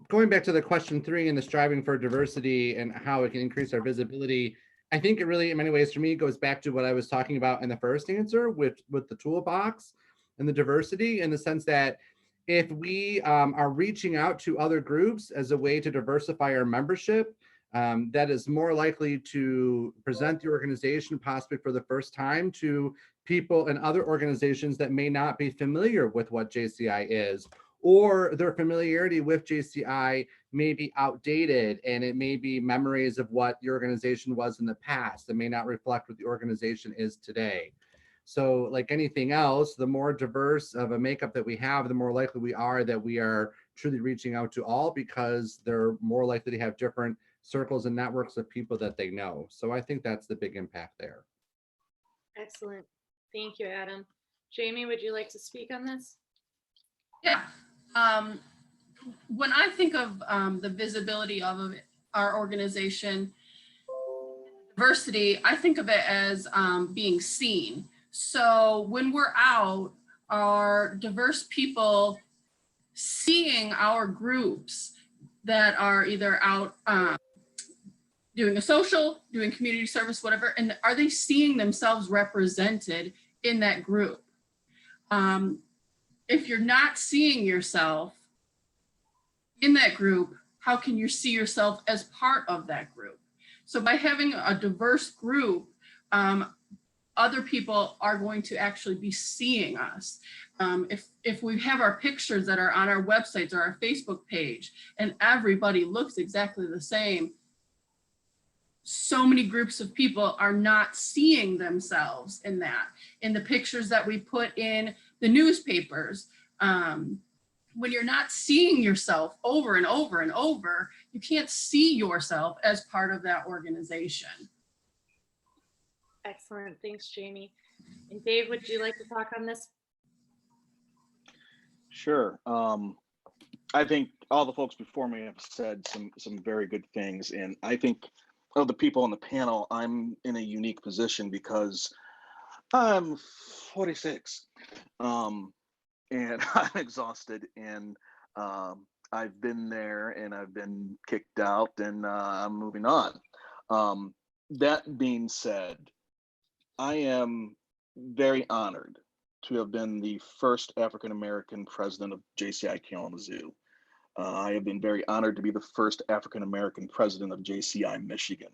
S6: Going back to the question 3 and the striving for diversity and how it can increase our visibility, I think it really, in many ways, for me, goes back to what I was talking about in the first answer with the toolbox and the diversity, in the sense that if we are reaching out to other groups as a way to diversify our membership, that is more likely to present the organization possibly for the first time to people in other organizations that may not be familiar with what JCI is, or their familiarity with JCI may be outdated and it may be memories of what the organization was in the past. It may not reflect what the organization is today. So like anything else, the more diverse of a makeup that we have, the more likely we are that we are truly reaching out to all, because they're more likely to have different circles and networks of people that they know. So I think that's the big impact there.
S2: Excellent. Thank you, Adam. Jamie, would you like to speak on this?
S8: Yeah. When I think of the visibility of our organization, diversity, I think of it as being seen. So when we're out, are diverse people seeing our groups that are either out doing a social, doing community service, whatever, and are they seeing themselves represented in that group? If you're not seeing yourself in that group, how can you see yourself as part of that group? So by having a diverse group, other people are going to actually be seeing us. If we have our pictures that are on our websites or our Facebook page and everybody looks exactly the same, so many groups of people are not seeing themselves in that. In the pictures that we put in the newspapers, when you're not seeing yourself over and over and over, you can't see yourself as part of that organization.
S2: Excellent. Thanks, Jamie. And Dave, would you like to talk on this?
S3: Sure. I think all the folks before me have said some very good things, and I think of the people on the panel, I'm in a unique position because I'm 46, and I'm exhausted, and I've been there and I've been kicked out, and I'm moving on. That being said, I am very honored to have been the first African-American president of JCI Kalamazoo. I have been very honored to be the first African-American president of JCI Michigan.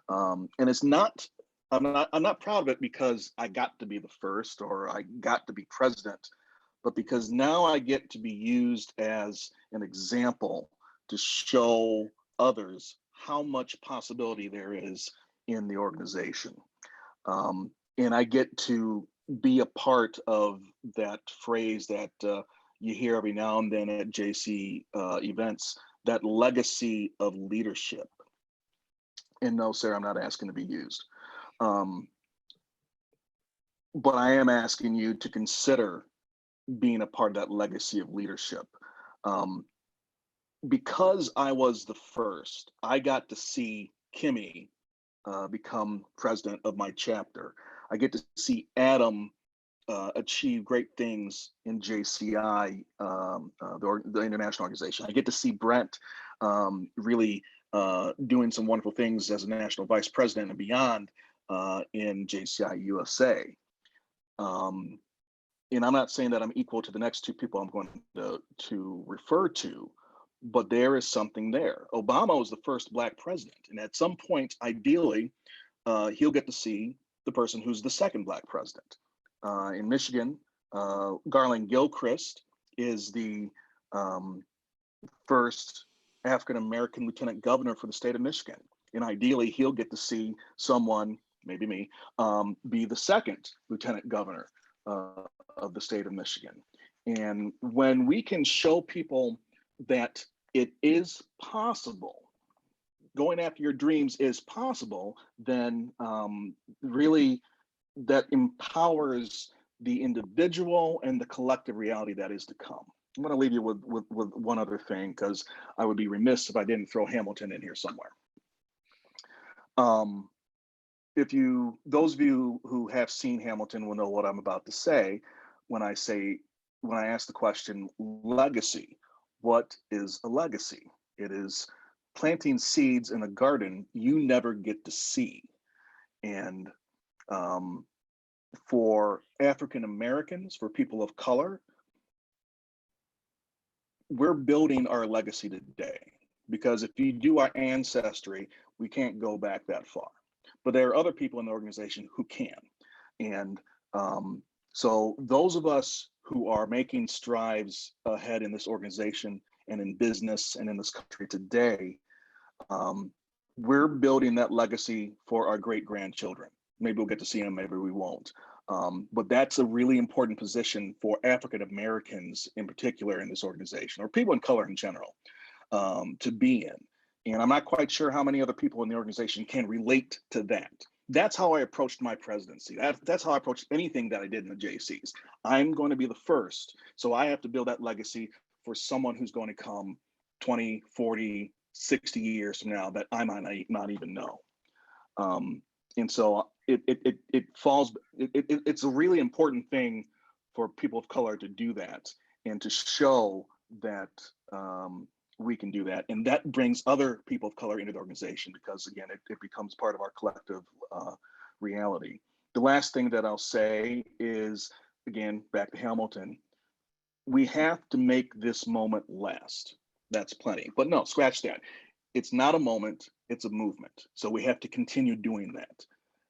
S3: And it's not, I'm not proud of it because I got to be the first or I got to be president, but because now I get to be used as an example to show others how much possibility there is in the organization. And I get to be a part of that phrase that you hear every now and then at JC events, that legacy of leadership. And no, sir, I'm not asking to be used. But I am asking you to consider being a part of that legacy of leadership. Because I was the first, I got to see Kimmy become president of my chapter. I get to see Adam achieve great things in JCI, the international organization. I get to see Brent really doing some wonderful things as a national vice president and beyond in JCI USA. And I'm not saying that I'm equal to the next two people I'm going to refer to, but there is something there. Obama was the first Black president, and at some point, ideally, he'll get to see the person who's the second Black president. In Michigan, Garland Gilchrist is the first African-American lieutenant governor for the state of Michigan. And ideally, he'll get to see someone, maybe me, be the second lieutenant governor of the state of Michigan. And when we can show people that it is possible, going after your dreams is possible, then really that empowers the individual and the collective reality that is to come. I'm going to leave you with one other thing, because I would be remiss if I didn't throw Hamilton in here somewhere. Those of you who have seen Hamilton will know what I'm about to say when I ask the question, legacy. What is a legacy? It is planting seeds in a garden you never get to see. And for African Americans, for people of color, we're building our legacy today, because if you do our ancestry, we can't go back that far. But there are other people in the organization who can. And so those of us who are making strides ahead in this organization and in business and in this country today, we're building that legacy for our great-grandchildren. Maybe we'll get to see them, maybe we won't. But that's a really important position for African Americans in particular in this organization, or people in color in general, to be in. And I'm not quite sure how many other people in the organization can relate to that. That's how I approached my presidency. That's how I approached anything that I did in the JCs. I'm going to be the first, so I have to build that legacy for someone who's going to come 20, 40, 60 years from now that I might not even know. And so it's a really important thing for people of color to do that and to show that we can do that. And that brings other people of color into the organization, because again, it becomes part of our collective reality. The last thing that I'll say is, again, back to Hamilton, we have to make this moment last. That's plenty, but no, scratch that. It's not a moment, it's a movement. So we have to continue doing that.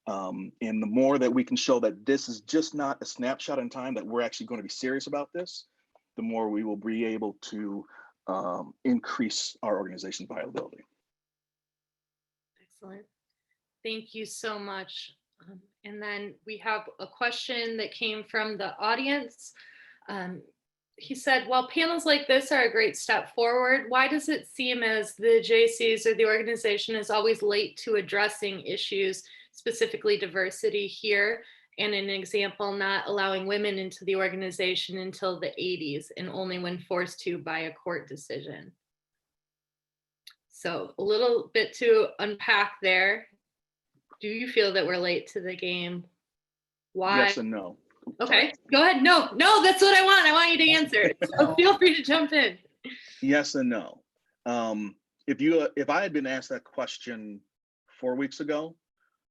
S3: And the more that we can show that this is just not a snapshot in time, that we're actually going to be serious about this, the more we will be able to increase our organization's viability.
S2: Excellent. Thank you so much. And then we have a question that came from the audience. He said, while panels like this are a great step forward, why does it seem as the JCs or the organization is always late to addressing issues, specifically diversity here? And an example, not allowing women into the organization until the 80s and only when forced to by a court decision. So a little bit to unpack there. Do you feel that we're late to the game? Why?
S3: Yes and no.
S2: Okay, go ahead. No, that's what I want. I want you to answer. So feel free to jump in.
S3: Yes and no. If I had been asked that question 4 weeks ago,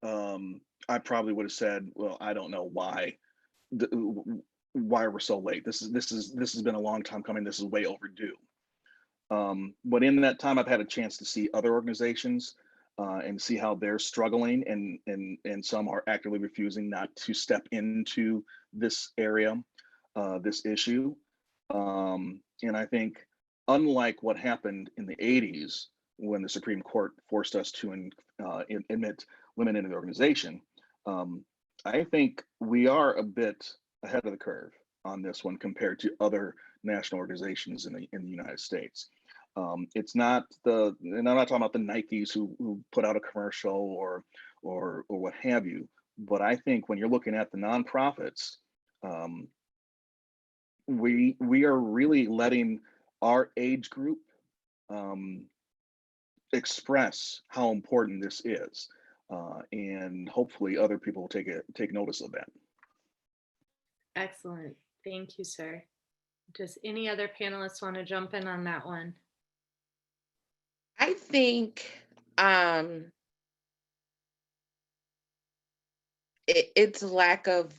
S3: I probably would have said, well, I don't know why we're so late. This has been a long time coming. This is way overdue. But in that time, I've had a chance to see other organizations and see how they're struggling, and some are actively refusing not to step into this area, this issue. And I think, unlike what happened in the 80s, when the Supreme Court forced us to admit women into the organization, I think we are a bit ahead of the curve on this one compared to other national organizations in the United States. It's not and I'm not talking about the Nikes who put out a commercial or what have you, but I think when you're looking at the nonprofits, we are really letting our age group express how important this is, and hopefully other people will take notice of that.
S2: Excellent. Thank you, sir. Does any other panelists want to jump in on that one?
S4: I think it's lack of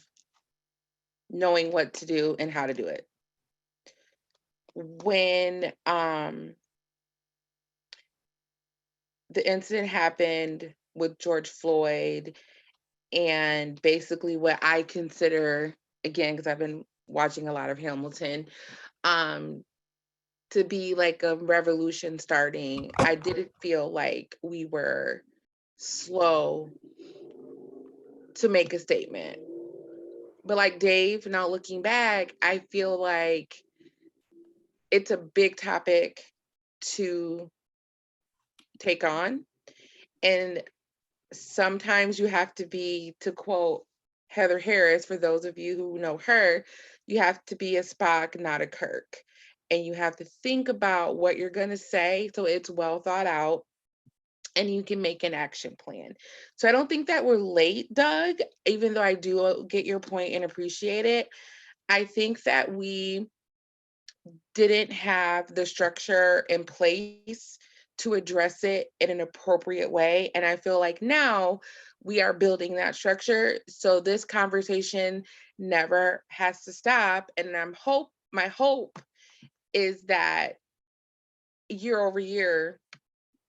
S4: knowing what to do and how to do it. When the incident happened with George Floyd, and basically what I consider, again, because I've been watching a lot of Hamilton, to be like a revolution starting, I didn't feel like we were slow to make a statement. But like Dave, now looking back, I feel like it's a big topic to take on. And sometimes you have to be, to quote Heather Harris, for those of you who know her, you have to be a Spock, not a Kirk. And you have to think about what you're going to say so it's well thought out and you can make an action plan. So I don't think that we're late, Doug, even though I do get your point and appreciate it. I think that we didn't have the structure in place to address it in an appropriate way. And I feel like now we are building that structure. So this conversation never has to stop. And my hope is that year over year,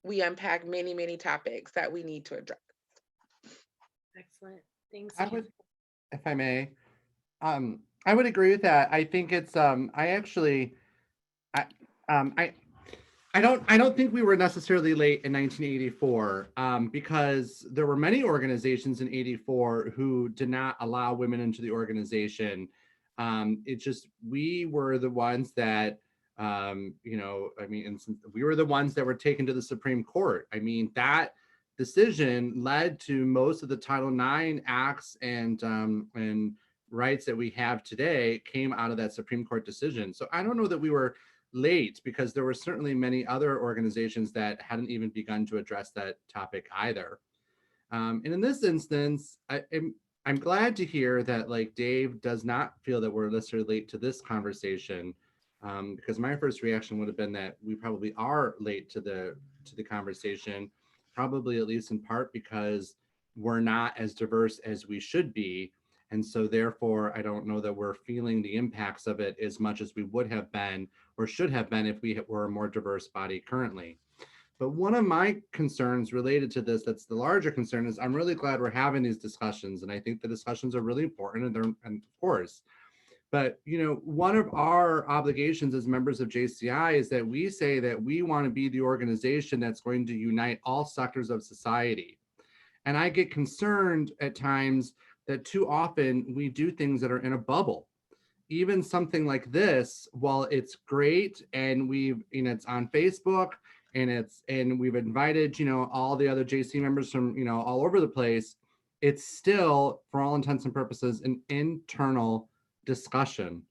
S4: we unpack many, many topics that we need to address.
S2: Excellent. Thanks.
S6: I would, if I may, I would agree with that. I think it's, I don't think we were necessarily late in 1984 because there were many organizations in 84 who did not allow women into the organization. We were the ones that, we were the ones that were taken to the Supreme Court. I mean, that decision led to most of the Title IX acts and rights that we have today came out of that Supreme Court decision. So I don't know that we were late because there were certainly many other organizations that hadn't even begun to address that topic either. And in this instance, I'm glad to hear that like Dave does not feel that we're necessarily late to this conversation, because my first reaction would have been that we probably are late to the conversation, probably at least in part because we're not as diverse as we should be. And so therefore, I don't know that we're feeling the impacts of it as much as we would have been or should have been if we were a more diverse body currently. But one of my concerns related to this, that's the larger concern, is I'm really glad we're having these discussions. And I think the discussions are really important, and of course. But one of our obligations as members of JCI is that we say that we want to be the organization that's going to unite all sectors of society. And I get concerned at times that too often we do things that are in a bubble. Even something like this, while it's great and it's on Facebook and we've invited, all the other JC members from, all over the place, it's still, for all intents and purposes, an internal discussion.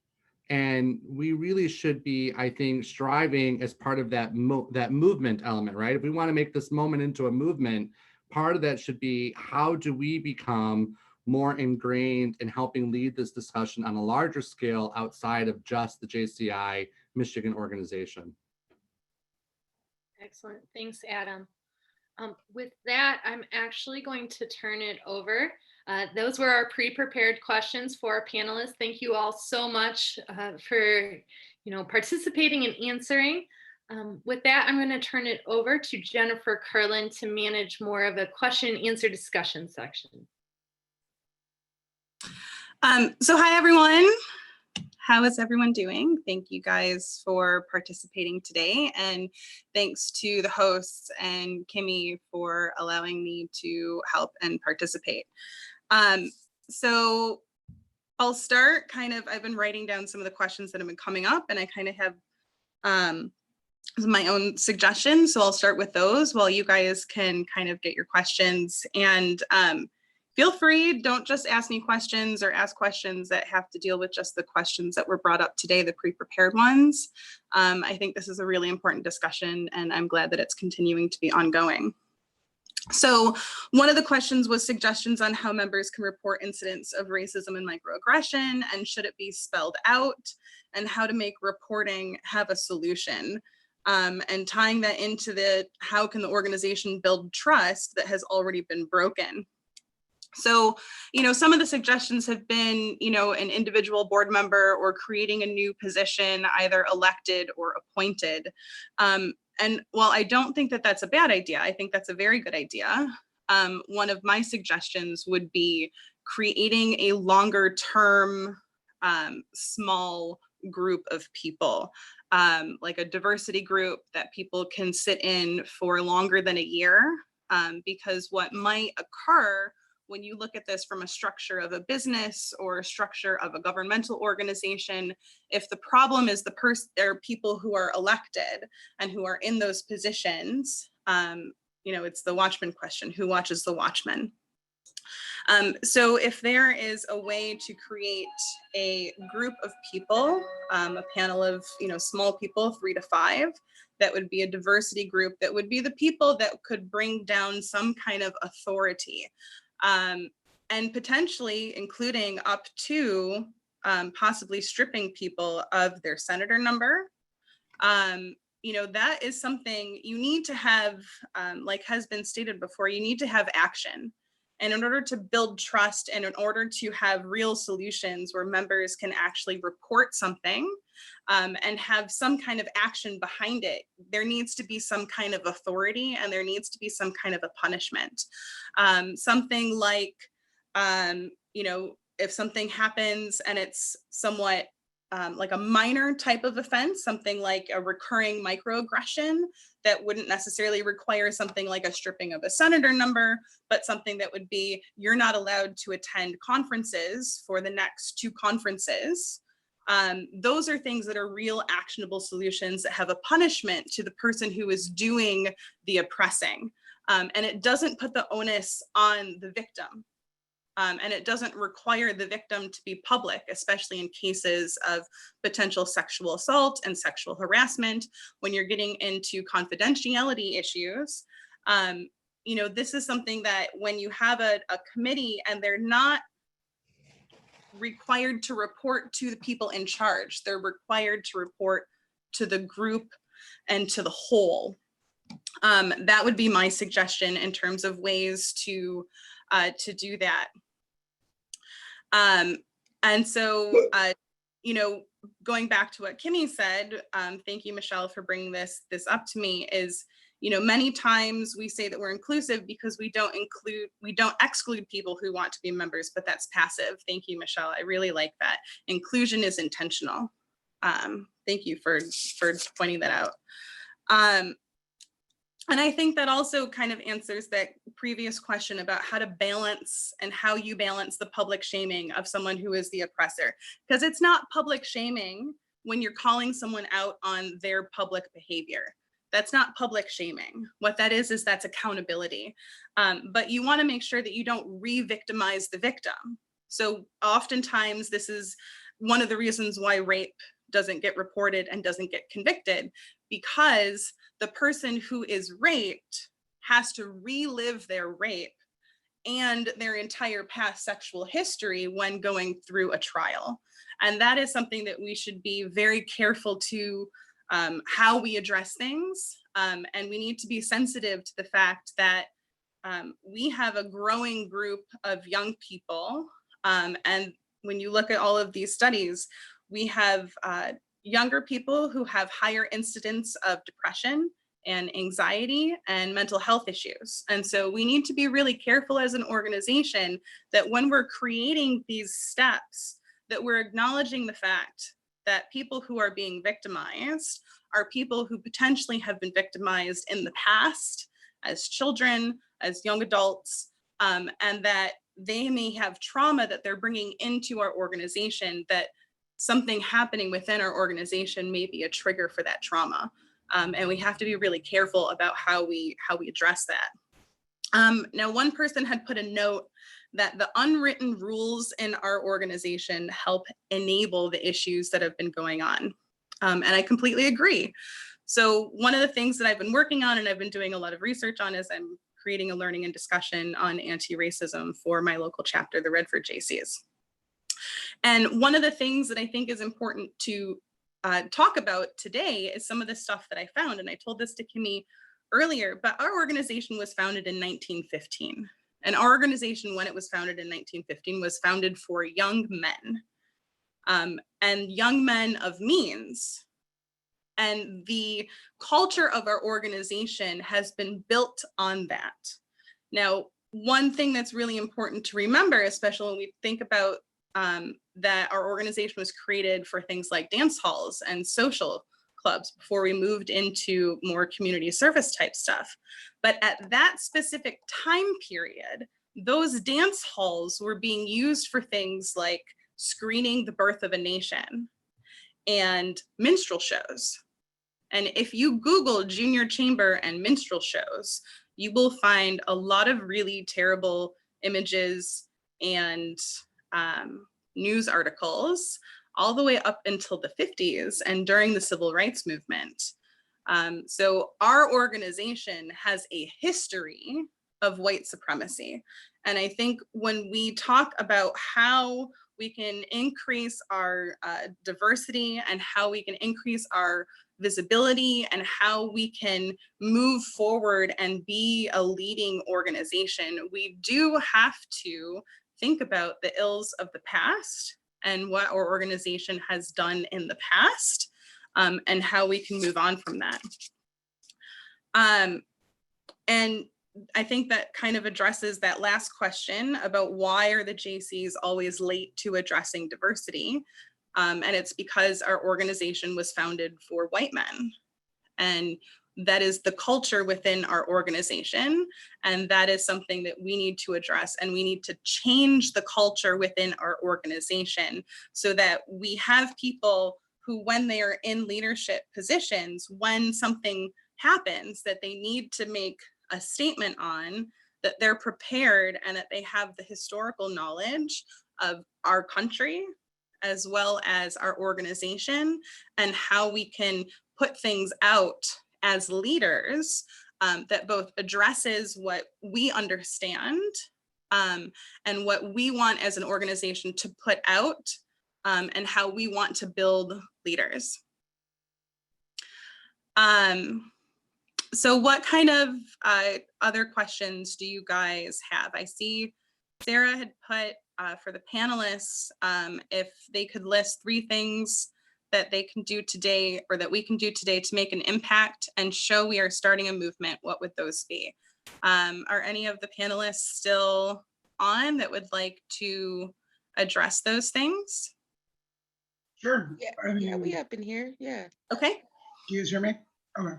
S6: And we really should be, I think, striving as part of that movement element, right? If we want to make this moment into a movement, part of that should be, how do we become more ingrained in helping lead this discussion on a larger scale outside of just the JCI Michigan organization?
S2: Excellent. Thanks, Adam. With that, I'm actually going to turn it over. Those were our pre-prepared questions for our panelists. Thank you all so much for participating and answering. With that, I'm going to turn it over to Jennifer Curlin to manage more of a question and answer discussion section.
S9: So hi, everyone. How is everyone doing? Thank you guys for participating today. And thanks to the hosts and Kimmy for allowing me to help and participate. So I'll start I've been writing down some of the questions that have been coming up, and I kind of have my own suggestions. So I'll start with those while you guys can kind of get your questions. And feel free, don't just ask me questions or ask questions that have to deal with just the questions that were brought up today, the pre-prepared ones. I think this is a really important discussion, and I'm glad that it's continuing to be ongoing. So one of the questions was suggestions on how members can report incidents of racism and microaggression, and should it be spelled out, and how to make reporting have a solution. And tying that into the how can the organization build trust that has already been broken. So, some of the suggestions have been, an individual board member or creating a new position, either elected or appointed. And while I don't think that that's a bad idea, I think that's a very good idea. One of my suggestions would be creating a longer term, small group of people, like a diversity group that people can sit in for longer than a year. Because what might occur when you look at this from a structure of a business or a structure of a governmental organization, if the problem is there are people who are elected and who are in those positions, it's the watchman question: who watches the watchman? So if there is a way to create a group of people, a panel of small people, 3 to 5, that would be a diversity group, that would be the people that could bring down some kind of authority. And potentially including up to possibly stripping people of their senator number. That is something you need to have, like has been stated before, you need to have action. And in order to build trust and in order to have real solutions where members can actually report something and have some kind of action behind it, there needs to be some kind of authority and there needs to be some kind of a punishment. Something like, if something happens and it's somewhat like a minor type of offense, something like a recurring microaggression that wouldn't necessarily require something like a stripping of a senator number, but something that would be, you're not allowed to attend conferences for the next 2 conferences. Those are things that are real actionable solutions that have a punishment to the person who is doing the oppressing. And it doesn't put the onus on the victim. And it doesn't require the victim to be public, especially in cases of potential sexual assault and sexual harassment. When you're getting into confidentiality issues, this is something that when you have a committee and they're not required to report to the people in charge, they're required to report to the group and to the whole. That would be my suggestion in terms of ways to do that. And so, going back to what Kimmy said, thank you, Michelle, for bringing this up to me, is, many times we say that we're inclusive because we don't exclude people who want to be members, but that's passive. Thank you, Michelle. I really like that. Inclusion is intentional. Thank you for pointing that out. And I think that also kind of answers that previous question about how to balance and how you balance the public shaming of someone who is the oppressor. Because it's not public shaming when you're calling someone out on their public behavior. That's not public shaming. What that is that's accountability. But you want to make sure that you don't re-victimize the victim. So oftentimes this is one of the reasons why rape doesn't get reported and doesn't get convicted, because the person who is raped has to relive their rape and their entire past sexual history when going through a trial. And that is something that we should be very careful to how we address things. And we need to be sensitive to the fact that we have a growing group of young people. And when you look at all of these studies, we have younger people who have higher incidence of depression and anxiety and mental health issues. And so we need to be really careful as an organization that when we're creating these steps, that we're acknowledging the fact that people who are being victimized are people who potentially have been victimized in the past as children, as young adults, and that they may have trauma that they're bringing into our organization, that something happening within our organization may be a trigger for that trauma. And we have to be really careful about how we address that. Now, one person had put a note that the unwritten rules in our organization help enable the issues that have been going on. And I completely agree. So one of the things that I've been working on and I've been doing a lot of research on as I'm creating a learning and discussion on anti-racism for my local chapter, the Redford JCs. And one of the things that I think is important to talk about today is some of the stuff that I found. And I told this to Kimmy earlier, but our organization was founded in 1915. And our organization, when it was founded in 1915, was founded for young men and young men of means. And the culture of our organization has been built on that. Now, one thing that's really important to remember, especially when we think about that our organization was created for things like dance halls and social clubs before we moved into more community service type stuff. But at that specific time period, those dance halls were being used for things like screening the birth of a nation and minstrel shows. And if you Google junior chamber and minstrel shows, you will find a lot of really terrible images and news articles all the way up until the 50s and during the civil rights movement. So our organization has a history of white supremacy. And I think when we talk about how we can increase our diversity and how we can increase our visibility and how we can move forward and be a leading organization, we do have to think about the ills of the past and what our organization has done in the past, and how we can move on from that. And I think that kind of addresses that last question about why are the JCs always late to addressing diversity? And it's because our organization was founded for white men. And that is the culture within our organization. And that is something that we need to address. And we need to change the culture within our organization so that we have people who, when they are in leadership positions, when something happens that they need to make a statement on, that they're prepared and that they have the historical knowledge of our country as well as our organization and how we can put things out as leaders that both addresses what we understand and what we want as an organization to put out and how we want to build leaders. So what kind of other questions do you guys have? I see Sarah had put for the panelists, if they could list 3 things that they can do today or that we can do today to make an impact and show we are starting a movement, what would those be? Are any of the panelists still on that would like to address those things?
S5: Sure.
S4: Yeah,
S5: I mean,
S4: yeah, we up in here. Yeah.
S9: Okay.
S5: Do you guys hear me? Okay.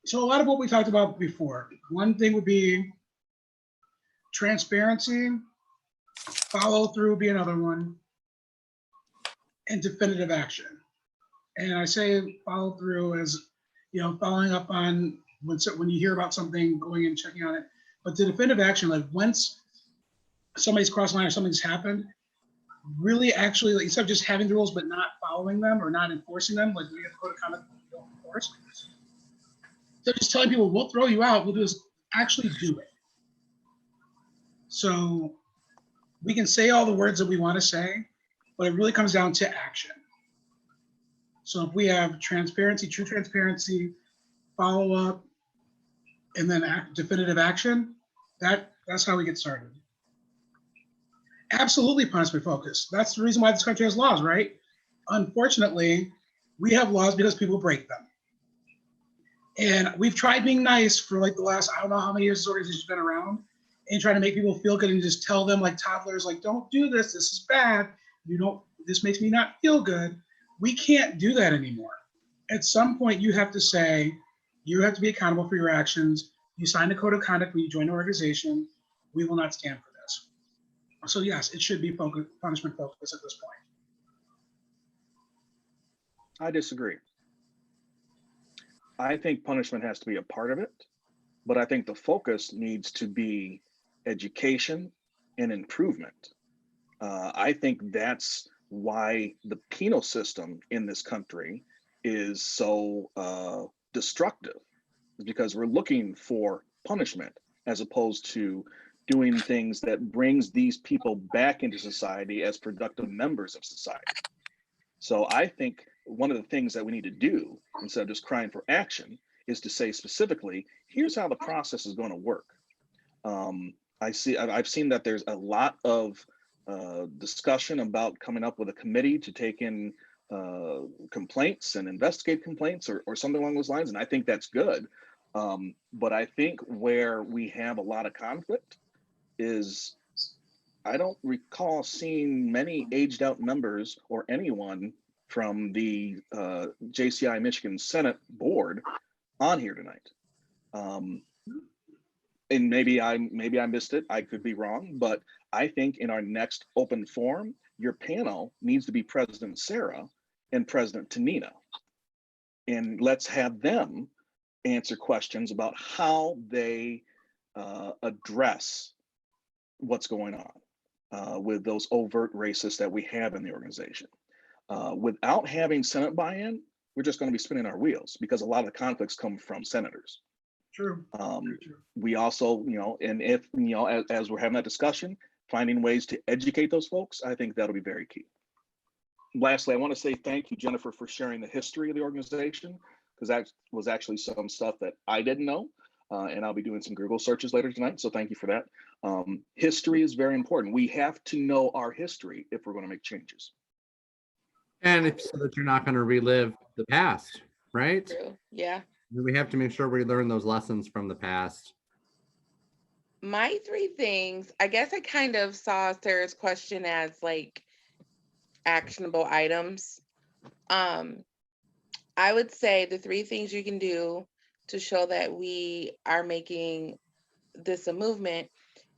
S5: So a lot of what we talked about before, one thing would be transparency, follow through would be another one, and definitive action. And I say follow through as, you know, following up on when you hear about something, going and checking on it. But the definitive action, like once somebody's crossed the line or something's happened, really actually, like, instead of just having the rules but not following them or not enforcing them, like we have to go to conduct that we don't enforce. So just telling people, we'll throw you out, we'll do is actually do it. So we can say all the words that we want to say, but it really comes down to action. So if we have transparency, true transparency, follow up, and then definitive action, that's how we get started. Absolutely punishment focused. That's the reason why this country has laws, right? Unfortunately, we have laws because people break them. And we've tried being nice for like the last, I don't know how many years this organization's been around, and trying to make people feel good and just tell them like toddlers, like, don't do this, this is bad. This makes me not feel good. We can't do that anymore. At some point you have to say, you have to be accountable for your actions. You signed a code of conduct when you join an organization. We will not stand for this. So yes, it should be punishment focused at this point.
S3: I disagree. I think punishment has to be a part of it, but I think the focus needs to be education and improvement. I think that's why the penal system in this country is so destructive, because we're looking for punishment, as opposed to doing things that brings these people back into society as productive members of society. So I think one of the things that we need to do, instead of just crying for action, is to say specifically, here's how the process is going to work. I've seen that there's a lot of discussion about coming up with a committee to take in complaints and investigate complaints or something along those lines. And I think that's good. But I think where we have a lot of conflict is I don't recall seeing many aged out members or anyone from the JCI Michigan Senate board on here tonight. And maybe I missed it. I could be wrong, but I think in our next open forum, your panel needs to be President Sarah and President Tanina. And let's have them answer questions about how they address what's going on with those overt racists that we have in the organization. Without having Senate buy-in, we're just going to be spinning our wheels because a lot of the conflicts come from senators.
S5: True.
S3: We also, and if, as we're having that discussion, finding ways to educate those folks, I think that'll be very key. Lastly, I want to say thank you, Jennifer, for sharing the history of the organization, because that was actually some stuff that I didn't know. And I'll be doing some Google searches later tonight. So thank you for that. History is very important. We have to know our history if we're going to make changes.
S6: And if so that you're not going to relive the past, right?
S4: True. Yeah.
S6: We have to make sure we learn those lessons from the past.
S4: My three things, I guess I kind of saw Sarah's question as like actionable items. I would say the three things you can do to show that we are making this a movement: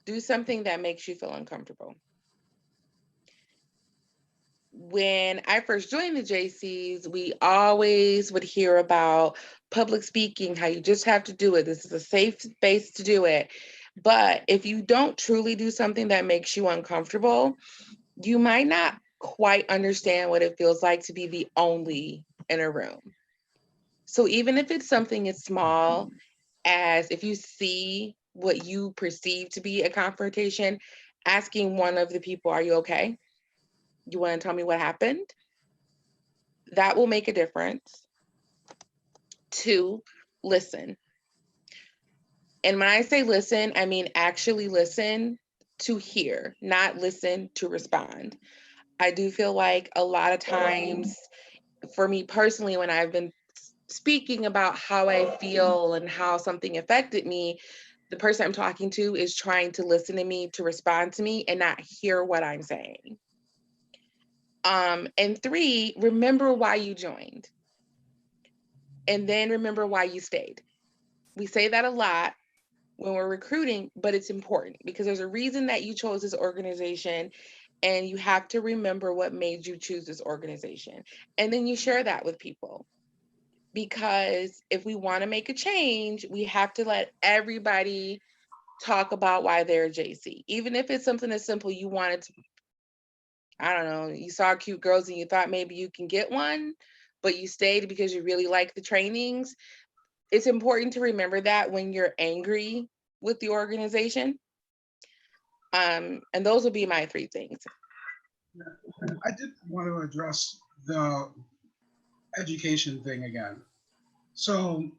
S4: do something that makes you feel uncomfortable. When I first joined the JCs, we always would hear about public speaking, how you just have to do it. This is a safe space to do it. But if you don't truly do something that makes you uncomfortable, you might not quite understand what it feels like to be the only in a room. So even if it's something as small as if you see what you perceive to be a confrontation, asking one of the people, are you okay? You want to tell me what happened? That will make a difference. 2, listen. And when I say listen, I mean actually listen to hear, not listen to respond. I do feel like a lot of times, for me personally, when I've been speaking about how I feel and how something affected me, the person I'm talking to is trying to listen to me, to respond to me, and not hear what I'm saying. And 3, remember why you joined. And then remember why you stayed. We say that a lot when we're recruiting, but it's important because there's a reason that you chose this organization, and you have to remember what made you choose this organization. And then you share that with people. Because if we want to make a change, we have to let everybody talk about why they're a JC. Even if it's something as simple, you wanted to, I don't know, you saw cute girls and you thought maybe you can get one, but you stayed because you really like the trainings. It's important to remember that when you're angry with the organization. And those would be my 3 things.
S5: I did want to address the education thing again. So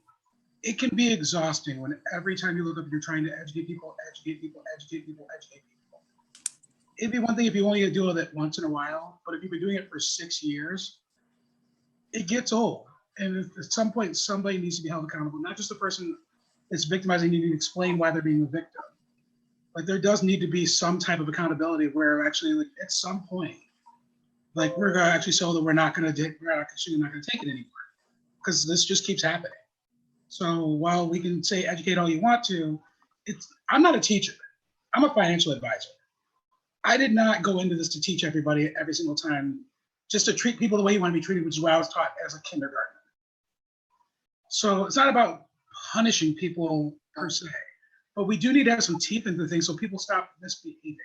S5: it can be exhausting when every time you look up, you're trying to educate people. It'd be one thing if you only deal with it once in a while, but if you've been doing it for 6 years, it gets old. And at some point, somebody needs to be held accountable, not just the person that's victimizing, you need to explain why they're being a victim. Like there does need to be some type of accountability where actually, like at some point, like we're gonna actually show that we're not gonna take it anymore, because this just keeps happening. So while we can say educate all you want to, I'm not a teacher. I'm a financial advisor. I did not go into this to teach everybody every single time, just to treat people the way you want to be treated, which is what I was taught as a kindergartner. So it's not about punishing people per se, but we do need to have some teeth into things so people stop misbehaving.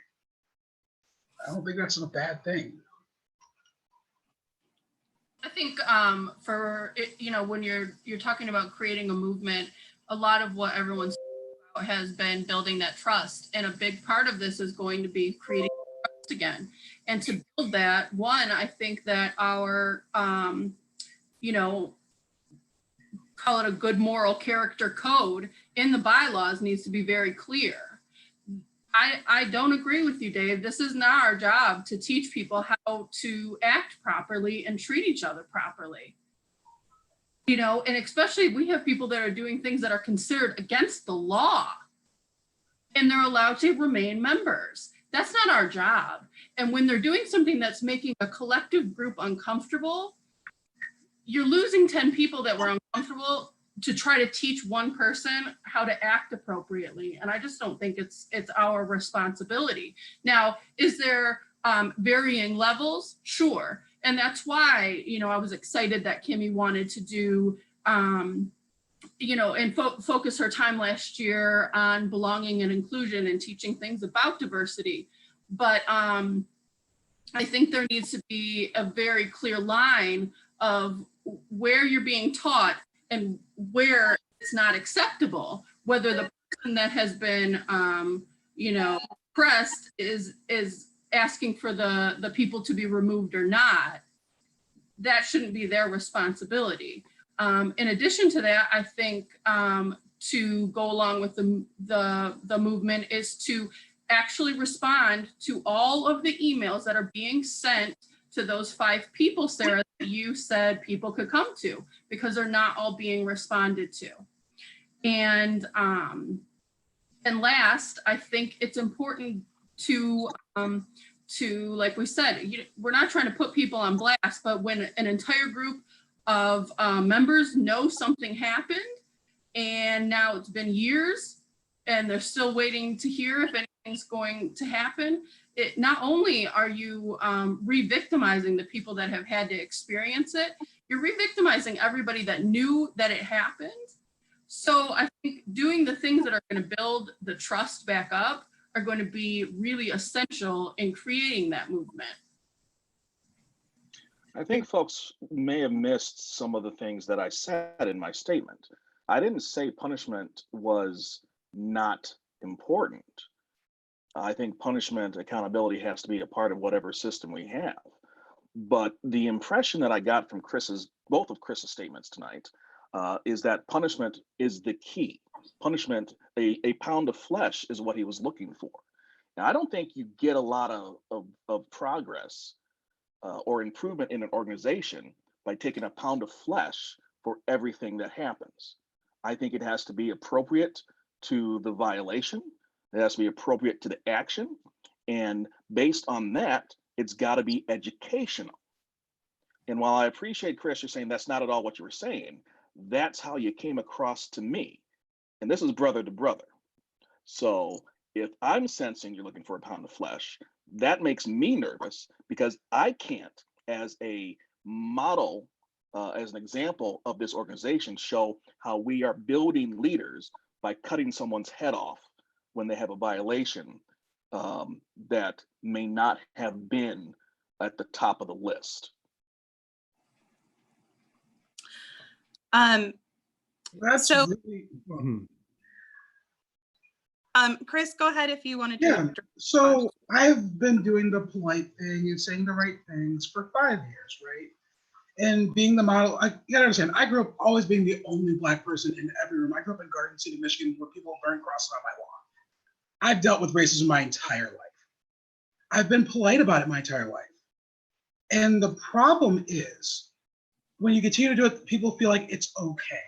S5: I don't think that's a bad thing.
S8: I think for it, when you're talking about creating a movement, a lot of what everyone's has been building that trust. And a big part of this is going to be creating trust again. And to build that, one, I think that our, you know, call it a good moral character code in the bylaws needs to be very clear. I don't agree with you, Dave. This is not our job to teach people how to act properly and treat each other properly. You know, and especially we have people that are doing things that are considered against the law and they're allowed to remain members. That's not our job. And when they're doing something that's making a collective group uncomfortable, you're losing 10 people that were uncomfortable to try to teach one person how to act appropriately. And I just don't think it's our responsibility. Now, is there varying levels? Sure. And that's why, you know, I was excited that Kimmy wanted to do, you know, and focus her time last year on belonging and inclusion and teaching things about diversity. But I think there needs to be a very clear line of where you're being taught and where it's not acceptable, whether the person that has been, you know, pressed is asking for the people to be removed or not. That shouldn't be their responsibility. In addition to that, I think to go along with the movement is to actually respond to all of the emails that are being sent to those 5 people, Sarah, that you said people could come to, because they're not all being responded to. And last, I think it's important to like we said, we're not trying to put people on blast, but when an entire group of members know something happened and now it's been years and they're still waiting to hear if anything's going to happen, not only are you re-victimizing the people that have had to experience it, you're re-victimizing everybody that knew that it happened. So I think doing the things that are going to build the trust back up are going to be really essential in creating that movement.
S3: I think folks may have missed some of the things that I said in my statement. I didn't say punishment was not important. I think punishment, accountability has to be a part of whatever system we have. But the impression that I got from both of Chris's statements tonight is that punishment is the key. Punishment, a pound of flesh is what he was looking for. Now, I don't think you get a lot of progress or improvement in an organization by taking a pound of flesh for everything that happens. I think it has to be appropriate to the violation. It has to be appropriate to the action. And based on that, it's got to be educational. And while I appreciate, Chris, you're saying that's not at all what you were saying, that's how you came across to me. And this is brother to brother. So if I'm sensing you're looking for a pound of flesh, that makes me nervous because I can't, as a model, as an example of this organization, show how we are building leaders by cutting someone's head off when they have a violation that may not have been at the top of the list.
S5: That's
S9: So-
S5: really,
S9: Chris, go ahead if you want to.
S5: yeah. So I've been doing the polite thing and saying the right things for 5 years, right? And being the model, you gotta understand, I grew up always being the only Black person in every room. I grew up in Garden City, Michigan, where people burn crosses on my lawn. I've dealt with racism my entire life. I've been polite about it my entire life. And the problem is, when you continue to do it, people feel like it's okay.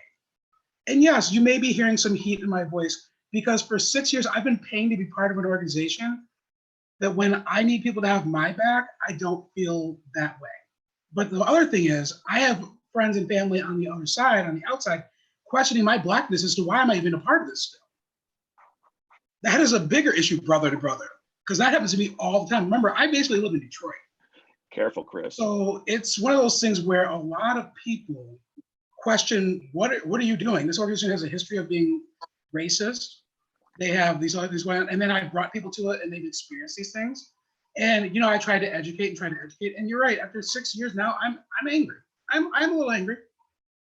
S5: And yes, you may be hearing some heat in my voice because for 6 years, I've been paying to be part of an organization that when I need people to have my back, I don't feel that way. But the other thing is, I have friends and family on the other side, on the outside, questioning my Blackness as to why am I even a part of this still? That is a bigger issue, brother to brother, because that happens to me all the time. Remember, I basically live in Detroit.
S3: Careful, Chris.
S5: So it's one of those things where a lot of people question, what are you doing? This organization has a history of being racist. They have these other things going on, and then I brought people to it and they've experienced these things. And I tried to educate. And you're right, after 6 years now, I'm angry. I'm a little angry.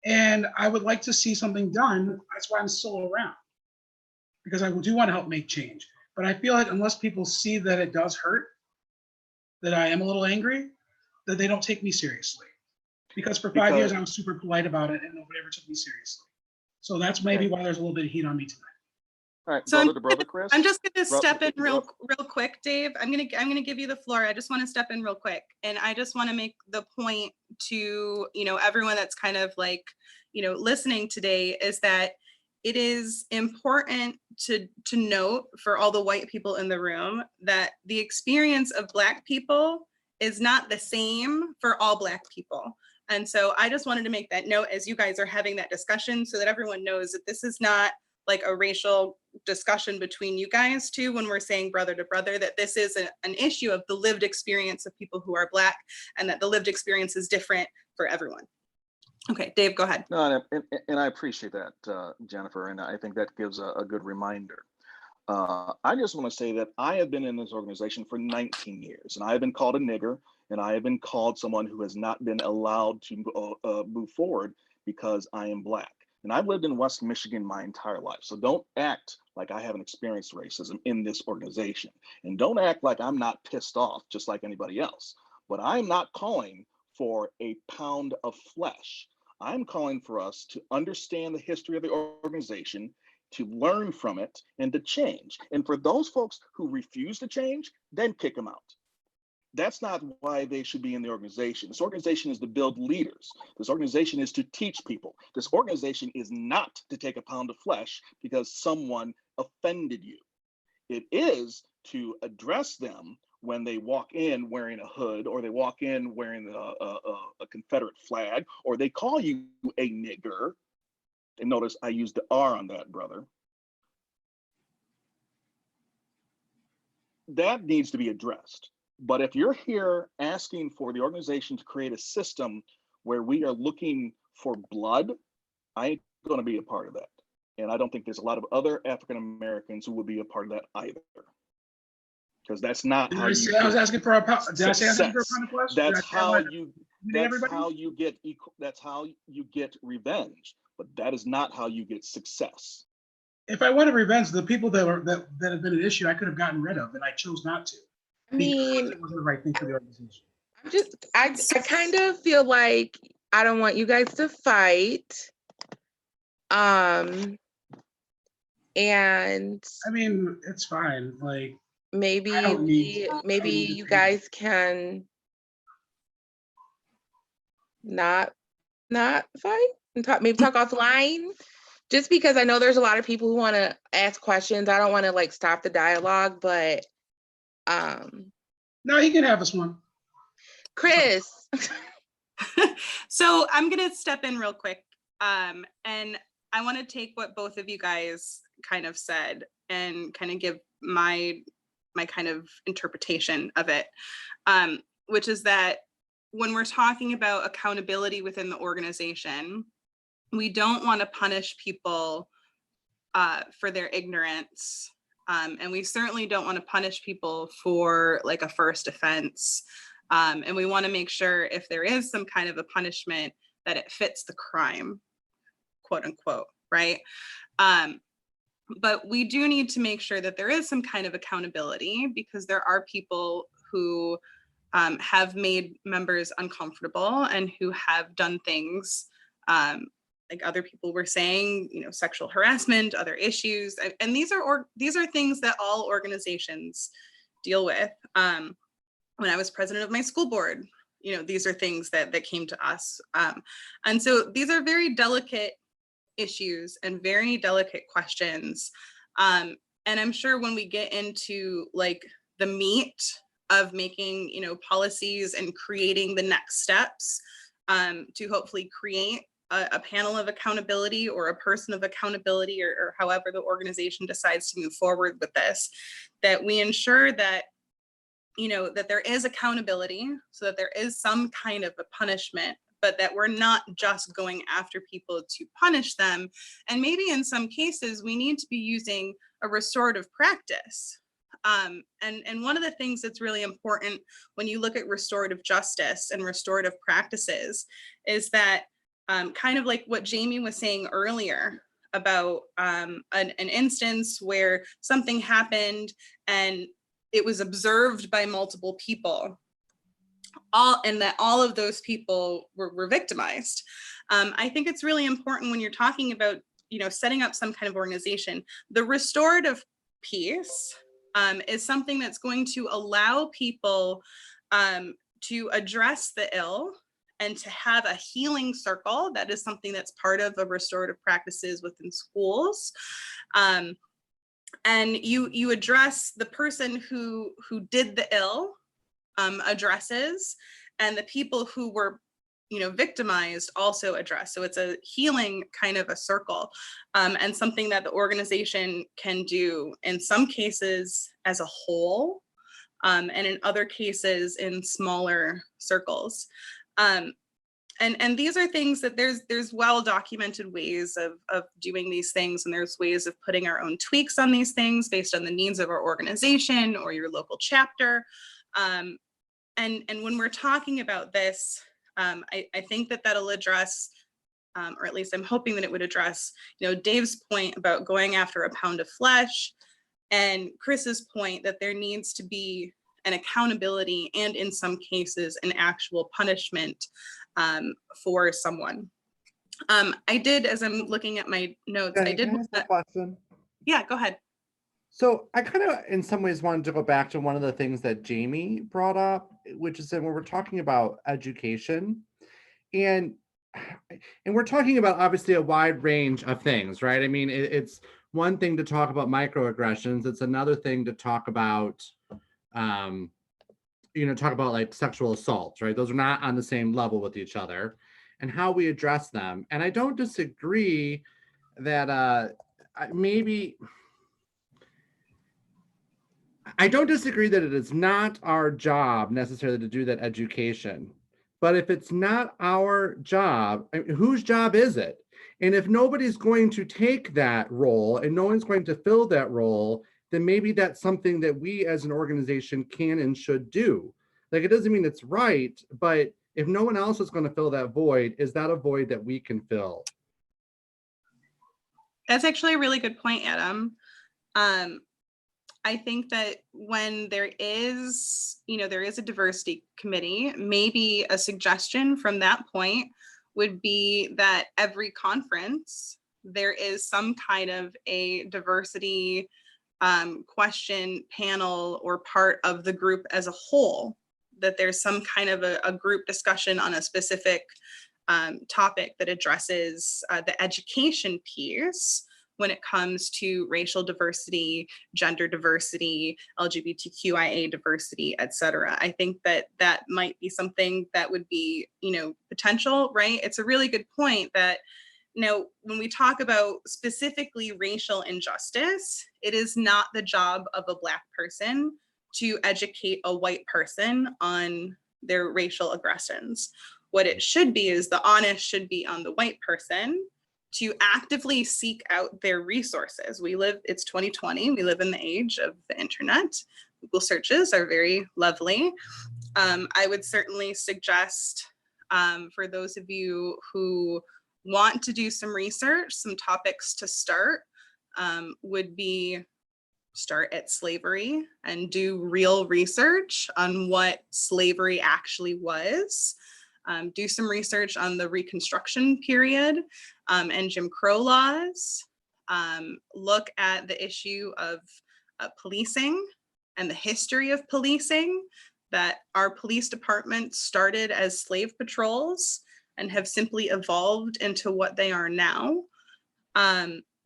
S5: And I would like to see something done. That's why I'm still around. because I do want to help make change. But I feel like unless people see that it does hurt, that I am a little angry, that they don't take me seriously. Because for 5 years I was super polite about it and nobody ever took me seriously. So that's maybe why there's a little bit of heat on me tonight.
S3: All right,
S9: So
S3: brother to brother, Chris.
S9: I'm just going to step in real quick, Dave. I'm going to give you the floor. I just want to step in real quick, and I just want to make the point to everyone that's kind of like listening today, is that it is important to note for all the white people in the room that the experience of Black people is not the same for all Black people. And so I just wanted to make that note as you guys are having that discussion, so that everyone knows that this is not like a racial discussion between you guys two when we're saying brother to brother, that this is an issue of the lived experience of people who are Black, and that the lived experience is different for everyone. Okay, Dave, go ahead.
S3: No, and I appreciate that, Jennifer, and I think that gives a good reminder. I just want to say that I have been in this organization for 19 years, and I have been called a nigger, and I have been called someone who has not been allowed to move forward because I am Black. And I've lived in West Michigan my entire life. So don't act like I haven't experienced racism in this organization. And don't act like I'm not pissed off just like anybody else. But I'm not calling for a pound of flesh. I'm calling for us to understand the history of the organization, to learn from it, and to change. And for those folks who refuse to change, then kick them out. That's not why they should be in the organization. This organization is to build leaders. This organization is to teach people. This organization is not to take a pound of flesh because someone offended you. It is to address them when they walk in wearing a hood, or they walk in wearing a Confederate flag, or they call you a nigger. And notice I used the R on that, brother. That needs to be addressed. But if you're here asking for the organization to create a system where we are looking for blood, I ain't going to be a part of that. And I don't think there's a lot of other African Americans who would be a part of that either. Because that's not how you
S5: I was asking for a pound. Did I say asking for a pound of flesh?
S3: That's how you get revenge. But that is not how you get success.
S5: If I wanted revenge, the people that have been an issue, I could have gotten rid of, and I chose not to.
S4: I mean,
S5: it wasn't the right thing for the organization.
S4: I kind of feel like I don't want you guys to fight. And
S5: I mean, it's fine. Like,
S4: maybe you guys can not fight and talk offline. Just because I know there's a lot of people who want to ask questions. I don't want to like stop the dialogue, but
S5: no, he can have us one.
S4: Chris.
S9: So I'm gonna step in real quick, and I want to take what both of you guys kind of said and kind of give my kind of interpretation of it, which is that when we're talking about accountability within the organization, we don't want to punish people for their ignorance. And we certainly don't want to punish people for like a first offense. And we want to make sure if there is some kind of a punishment that it fits the crime, quote unquote, right? But we do need to make sure that there is some kind of accountability, because there are people who have made members uncomfortable and who have done things like other people were saying, sexual harassment, other issues. And these are things that all organizations deal with. When I was president of my school board, these are things that came to us. And so these are very delicate issues and very delicate questions. And I'm sure when we get into like the meat of making, policies and creating the next steps to hopefully create a panel of accountability or a person of accountability, or however the organization decides to move forward with this, that we ensure that, that there is accountability, so that there is some kind of a punishment, but that we're not just going after people to punish them. And maybe in some cases, we need to be using a restorative practice. And one of the things that's really important when you look at restorative justice and restorative practices is that kind of like what Jamie was saying earlier about an instance where something happened and it was observed by multiple people, and that all of those people were victimized. I think it's really important when you're talking about, setting up some kind of organization. The restorative piece is something that's going to allow people to address the ill and to have a healing circle. That is something that's part of the restorative practices within schools. And you address the person who did the ill, addresses, and the people who were victimized also address. So it's a healing kind of a circle, and something that the organization can do in some cases as a whole, and in other cases in smaller circles. And these are things that there's well-documented ways of doing these things, and there's ways of putting our own tweaks on these things based on the needs of our organization or your local chapter. And when we're talking about this, I think that that'll address, or at least I'm hoping that it would address, Dave's point about going after a pound of flesh, and Chris's point that there needs to be an accountability and in some cases an actual punishment for someone. I did, as I'm looking at my notes, I did.
S6: Can I ask a question?
S9: Yeah, go ahead.
S6: So I kind of, in some ways, wanted to go back to one of the things that Jamie brought up, which is that when we're talking about education, and we're talking about obviously a wide range of things, right? I mean, it's one thing to talk about microaggressions. It's another thing to talk about, talk about like sexual assault, right? Those are not on the same level with each other, and how we address them. And I don't disagree that I don't disagree that it is not our job necessarily to do that education, but if it's not our job, whose job is it? And if nobody's going to take that role and no one's going to fill that role, then maybe that's something that we as an organization can and should do. Like, it doesn't mean it's right, but if no one else is going to fill that void, is that a void that we can fill?
S9: That's actually a really good point, Adam. I think that when there is a diversity committee, maybe a suggestion from that point would be that every conference, there is some kind of a diversity question panel or part of the group as a whole, that there's some kind of a group discussion on a specific topic that addresses the education piece when it comes to racial diversity, gender diversity, LGBTQIA diversity, et cetera. I think that that might be something that would be, potential, right? It's a really good point that, when we talk about specifically racial injustice, it is not the job of a Black person to educate a white person on their racial aggressions. What it should be is the onus should be on the white person to actively seek out their resources. It's 2020, we live in the age of the internet. Google searches are very lovely. I would certainly suggest for those of you who want to do some research, some topics to start would be start at slavery and do real research on what slavery actually was. Do some research on the Reconstruction period and Jim Crow laws. Look at the issue of policing and the history of policing, that our police departments started as slave patrols and have simply evolved into what they are now.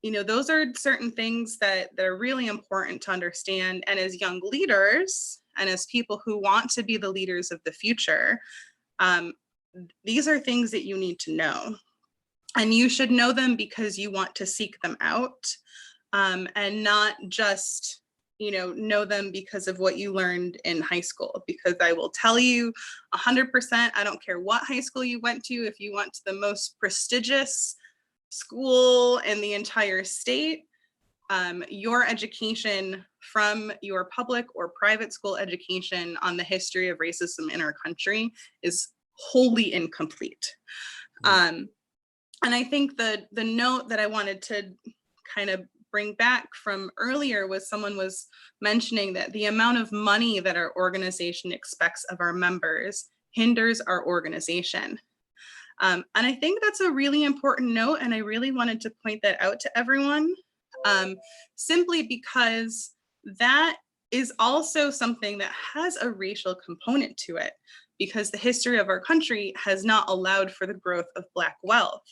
S9: Those are certain things that are really important to understand. And as young leaders and as people who want to be the leaders of the future, these are things that you need to know. And you should know them because you want to seek them out, and not just, know them because of what you learned in high school. Because I will tell you 100%, I don't care what high school you went to, if you went to the most prestigious school in the entire state, your education from your public or private school education on the history of racism in our country is wholly incomplete. And I think the note that I wanted to kind of bring back from earlier was someone was mentioning that the amount of money that our organization expects of our members hinders our organization. And I think that's a really important note, and I really wanted to point that out to everyone, simply because that is also something that has a racial component to it, because the history of our country has not allowed for the growth of Black wealth.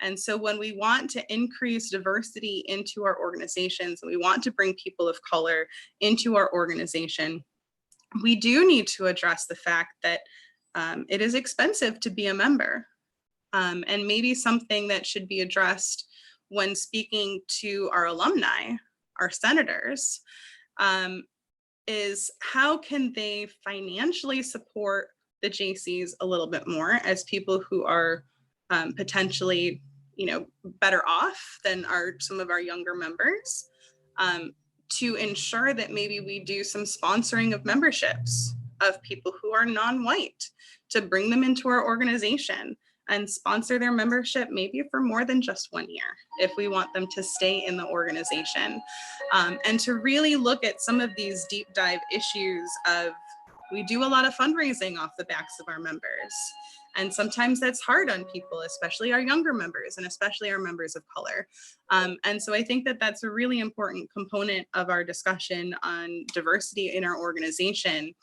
S9: And so when we want to increase diversity into our organizations, and we want to bring people of color into our organization, we do need to address the fact that it is expensive to be a member. And maybe something that should be addressed when speaking to our alumni, our senators, is how can they financially support the JCs a little bit more as people who are potentially, better off than some of our younger members, to ensure that maybe we do some sponsoring of memberships of people who are non-white, to bring them into our organization and sponsor their membership maybe for more than just 1 year if we want them to stay in the organization, and to really look at some of these deep dive issues of, we do a lot of fundraising off the backs of our members, and sometimes that's hard on people, especially our younger members and especially our members of color. And so I think that that's a really important component of our discussion on diversity in our organization,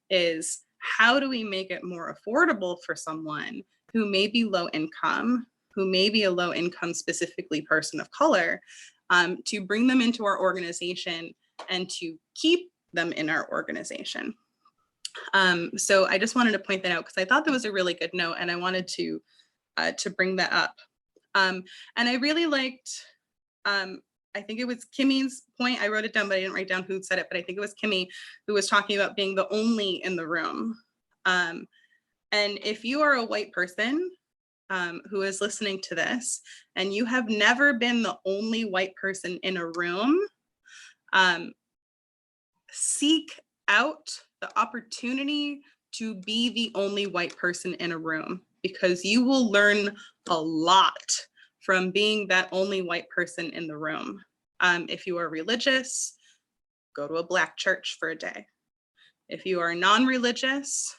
S9: is how do we make it more affordable for someone who may be low income, who may be a low income specifically person of color, to bring them into our organization and to keep them in our organization. So I just wanted to point that out because I thought that was a really good note, and I wanted to bring that up. And I really liked, I think it was Kimmy's point. I wrote it down, but I didn't write down who said it, but I think it was Kimmy who was talking about being the only in the room. And if you are a white person who is listening to this, and you have never been the only white person in a room, seek out the opportunity to be the only white person in a room, because you will learn a lot from being that only white person in the room. If you are religious, go to a Black church for a day. If you are non-religious,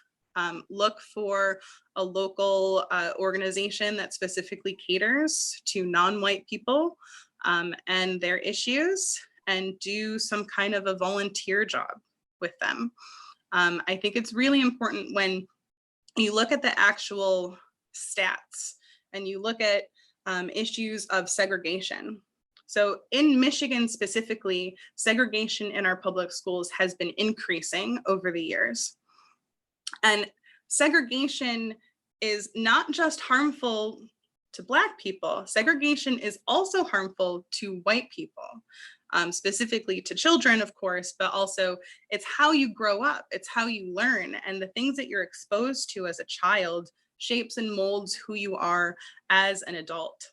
S9: look for a local organization that specifically caters to non-white people and their issues, and do some kind of a volunteer job with them. I think it's really important when you look at the actual stats and you look at issues of segregation. So in Michigan specifically, segregation in our public schools has been increasing over the years. And segregation is not just harmful to Black people, segregation is also harmful to white people. Specifically to children, of course, but also it's how you grow up, it's how you learn, and the things that you're exposed to as a child shapes and molds who you are as an adult.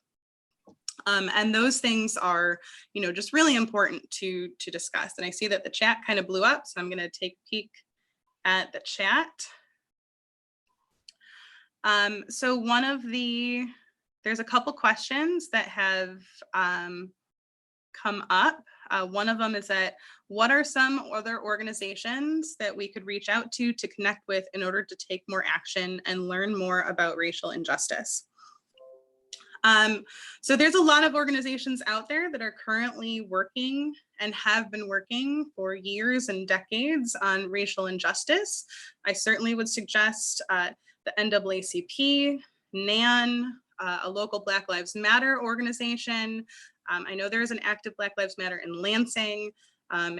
S9: And those things are, just really important to discuss. And I see that the chat kind of blew up, so I'm going to take a peek at the chat. So there's a couple questions that have come up. One of them is that, what are some other organizations that we could reach out to connect with in order to take more action and learn more about racial injustice? So there's a lot of organizations out there that are currently working and have been working for years and decades on racial injustice. I certainly would suggest the NAACP, NAN, a local Black Lives Matter organization. I know there is an active Black Lives Matter in Lansing.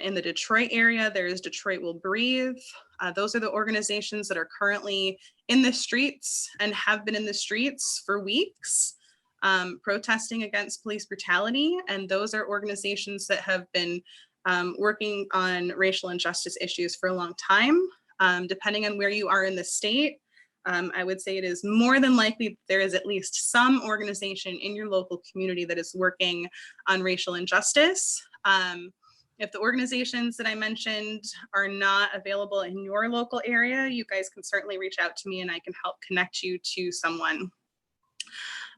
S9: In the Detroit area, there is Detroit Will Breathe. Those are the organizations that are currently in the streets and have been in the streets for weeks, protesting against police brutality. And those are organizations that have been working on racial injustice issues for a long time. Depending on where you are in the state, I would say it is more than likely there is at least some organization in your local community that is working on racial injustice. If the organizations that I mentioned are not available in your local area, you guys can certainly reach out to me and I can help connect you to someone.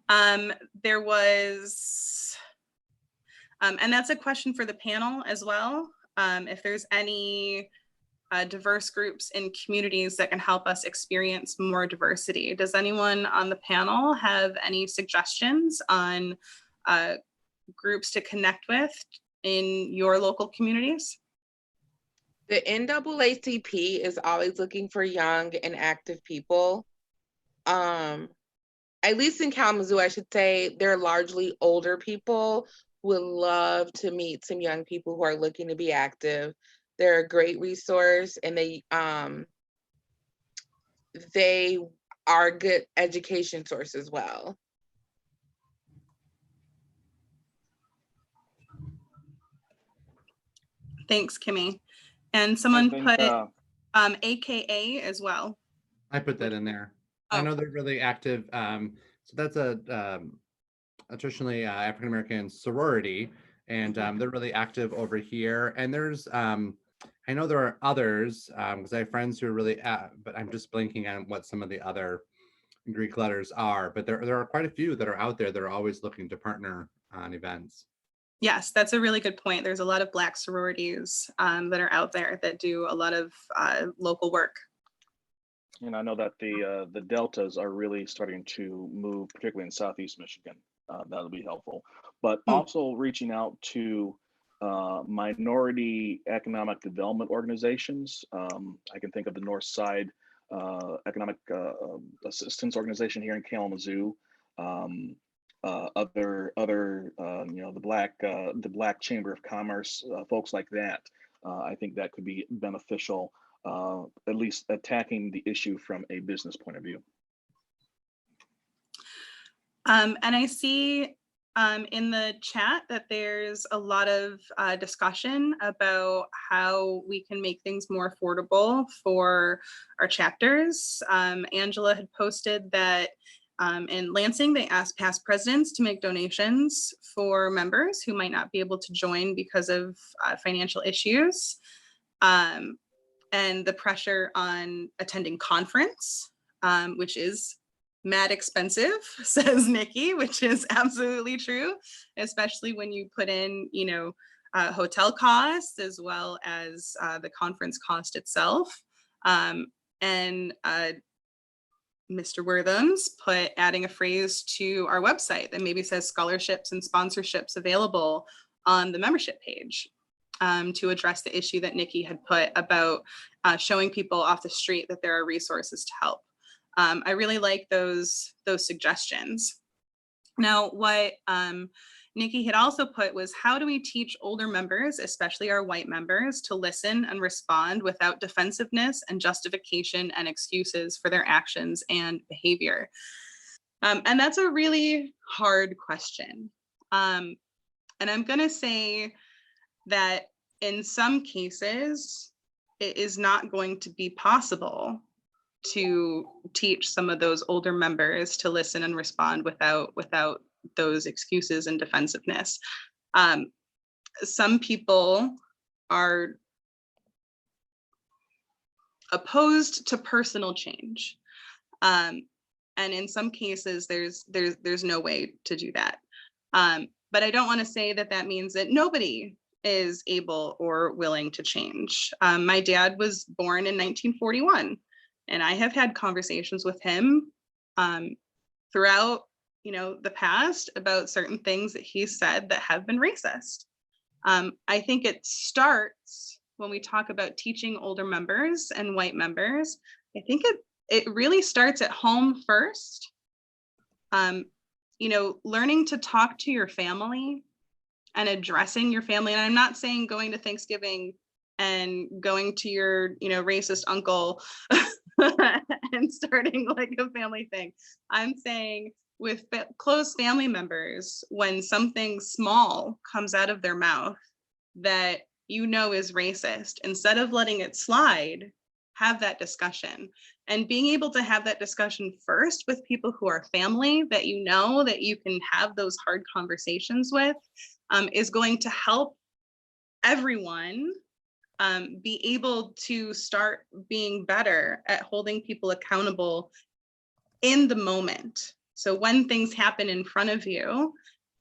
S9: There was, and that's a question for the panel as well. If there's any diverse groups in communities that can help us experience more diversity. Does anyone on the panel have any suggestions on groups to connect with in your local communities?
S4: The NAACP is always looking for young and active people. At least in Kalamazoo, I should say, they're largely older people who would love to meet some young people who are looking to be active. They're a great resource, and they are a good education source as well.
S9: Thanks, Kimmy. And someone
S3: think,
S9: put AKA as well.
S6: I put that in there. I know they're really active. So that's a traditionally African-American sorority, and they're really active over here. And there's, I know there are others, because I have friends who are really, but I'm just blanking on what some of the other Greek letters are, but there are quite a few that are out there that are always looking to partner on events.
S9: Yes, that's a really good point. There's a lot of Black sororities that are out there that do a lot of local work.
S3: And I know that the deltas are really starting to move, particularly in Southeast Michigan. That'll be helpful. But also reaching out to minority economic development organizations. I can think of the North Side Economic Assistance Organization here in Kalamazoo. Other you know, the Black Chamber of Commerce, folks like that. I think that could be beneficial, at least attacking the issue from a business point of view.
S9: And I see in the chat that there's a lot of discussion about how we can make things more affordable for our chapters. Angela had posted that in Lansing, they asked past presidents to make donations for members who might not be able to join because of financial issues. And the pressure on attending conference, which is mad expensive, says Nikki, which is absolutely true, especially when you put in, you know, hotel costs as well as the conference cost itself. And Mr. Worthams put adding a phrase to our website that maybe says scholarships and sponsorships available on the membership page to address the issue that Nikki had put about showing people off the street that there are resources to help. I really like those suggestions. Now, what Nikki had also put was, how do we teach older members, especially our white members, to listen and respond without defensiveness and justification and excuses for their actions and behavior? And that's a really hard question. And I'm gonna say that in some cases, it is not going to be possible to teach some of those older members to listen and respond without those excuses and defensiveness. Some people are opposed to personal change. And in some cases, there's no way to do that. But I don't want to say that that means that nobody is able or willing to change. My dad was born in 1941, and I have had conversations with him throughout, you know, the past about certain things that he said that have been racist. I think it starts when we talk about teaching older members and white members. I think it really starts at home first. You know, learning to talk to your family and addressing your family. And I'm not saying going to Thanksgiving and going to your, you know, racist uncle and starting like a family thing. I'm saying with close family members, when something small comes out of their mouth that you know is racist, instead of letting it slide, have that discussion. And being able to have that discussion first with people who are family that you know that you can have those hard conversations with is going to help everyone be able to start being better at holding people accountable in the moment. So when things happen in front of you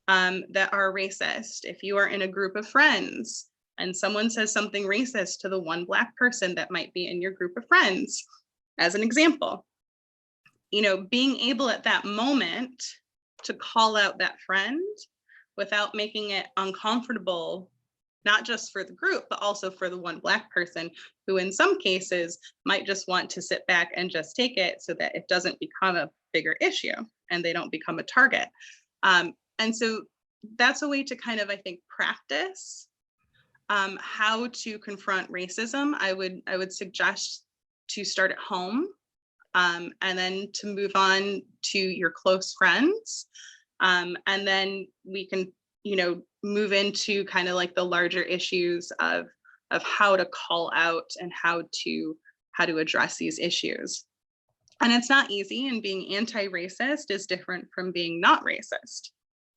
S9: that are racist, if you are in a group of friends and someone says something racist to the one Black person that might be in your group of friends, as an example, you know, being able at that moment to call out that friend without making it uncomfortable, not just for the group, but also for the one Black person who in some cases might just want to sit back and just take it so that it doesn't become a bigger issue and they don't become a target. And so that's a way to kind of, I think, practice how to confront racism. I would suggest to start at home and then to move on to your close friends. And then we can, you know, move into kind of like the larger issues of how to call out and how to address these issues. And it's not easy, and being anti-racist is different from being not racist.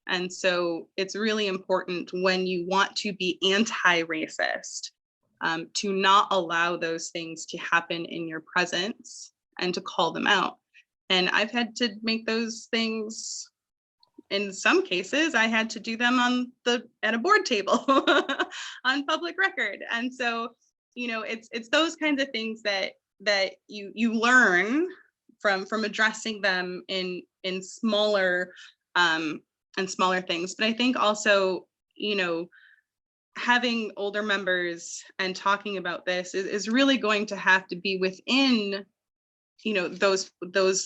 S9: And so it's really important when you want to be anti-racist to not allow those things to happen in your presence and to call them out. And I've had to make those things, in some cases, I had to do them at a board table on public record. And so, you know, it's those kinds of things that you learn from addressing them in smaller things. But I think also, you know, having older members and talking about this is really going to have to be within, you know, those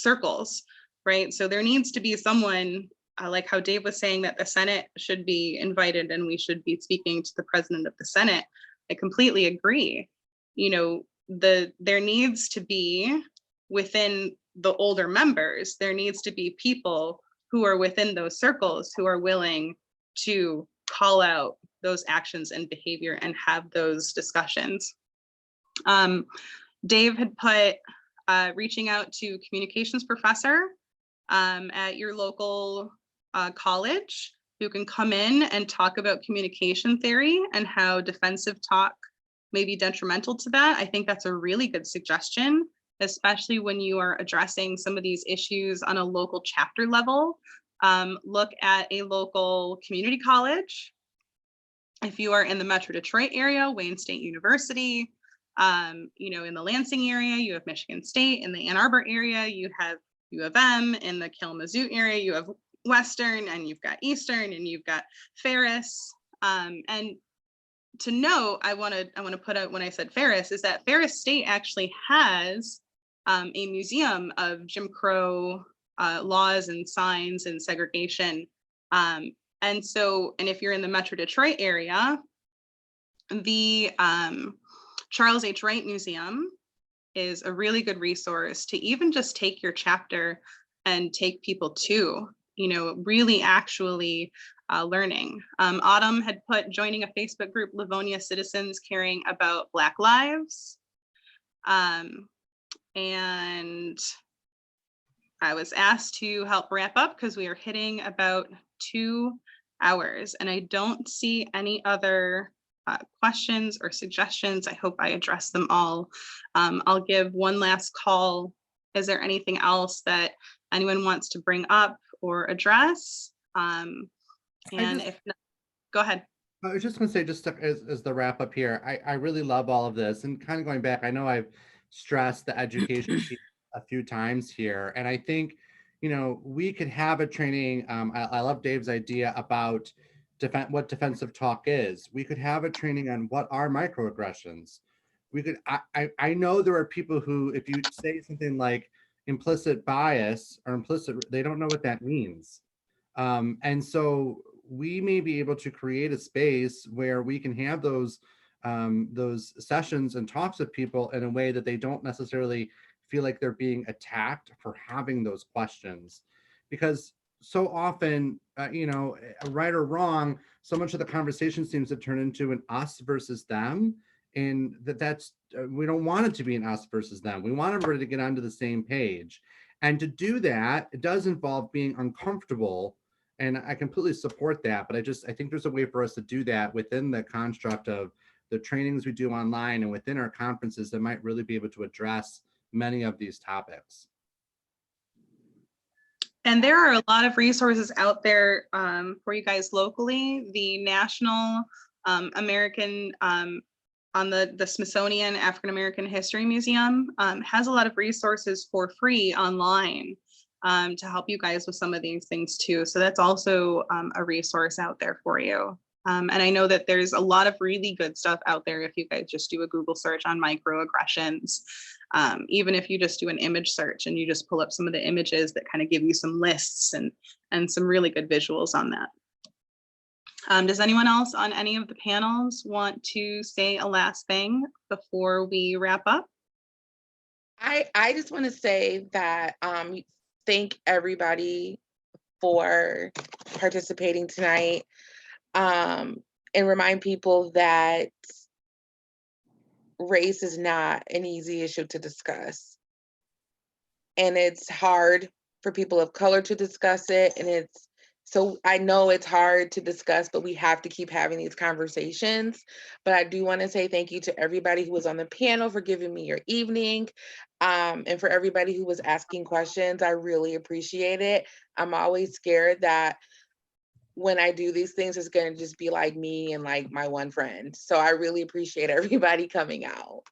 S9: circles, right? So there needs to be someone, like how Dave was saying that the Senate should be invited and we should be speaking to the president of the Senate. I completely agree. You know, there needs to be, within the older members, there needs to be people who are within those circles who are willing to call out those actions and behavior and have those discussions. Dave had put reaching out to communications professor at your local college who can come in and talk about communication theory and how defensive talk may be detrimental to that. I think that's a really good suggestion, especially when you are addressing some of these issues on a local chapter level. Look at a local community college. If you are in the Metro Detroit area, Wayne State University, you know, in the Lansing area, you have Michigan State. In the Ann Arbor area, you have U of M. In the Kalamazoo area, you have Western, and you've got Eastern, and you've got Ferris. And to note, I want to put out when I said Ferris is that Ferris State actually has a museum of Jim Crow laws and signs and segregation. And if you're in the Metro Detroit area, the Charles H. Wright Museum is a really good resource to even just take your chapter and take people to, you know, really actually learning. Autumn had put joining a Facebook group, Livonia Citizens Caring About Black Lives. And I was asked to help wrap up because we are hitting about 2 hours and I don't see any other questions or suggestions. I hope I addressed them all. I'll give one last call. Is there anything else that anyone wants to bring up or address? If not, go ahead.
S6: I was just going to say, just as the wrap up here, I really love all of this, and kind of going back, I know I've stressed the education piece a few times here, and I think, you know, we could have a training. I love Dave's idea about what defensive talk is. We could have a training on what are microaggressions. We could. I know there are people who, if you say something like implicit bias or implicit, they don't know what that means, and so we may be able to create a space where we can have those sessions and talks with people in a way that they don't necessarily feel like they're being attacked for having those questions. Because so often, you know, right or wrong, so much of the conversation seems to turn into an us versus them. And that's we don't want it to be an us versus them. We want everybody to get onto the same page. And to do that, it does involve being uncomfortable. And I completely support that, but I think there's a way for us to do that within the construct of the trainings we do online and within our conferences that might really be able to address many of these topics.
S9: And there are a lot of resources out there for you guys locally. The National American on the Smithsonian African American History Museum has a lot of resources for free online to help you guys with some of these things too. So that's also a resource out there for you. And I know that there's a lot of really good stuff out there if you guys just do a Google search on microaggressions. Even if you just do an image search and you just pull up some of the images that kind of give you some lists and some really good visuals on that. Does anyone else on any of the panels want to say a last thing before we wrap up?
S4: I just want to say that thank everybody for participating tonight, and remind people that race is not an easy issue to discuss. And it's hard for people of color to discuss it. And so I know it's hard to discuss, but we have to keep having these conversations. But I do want to say thank you to everybody who was on the panel for giving me your evening. And for everybody who was asking questions, I really appreciate it. I'm always scared that when I do these things, it's going to just be like me and like my one friend. So I really appreciate everybody coming out.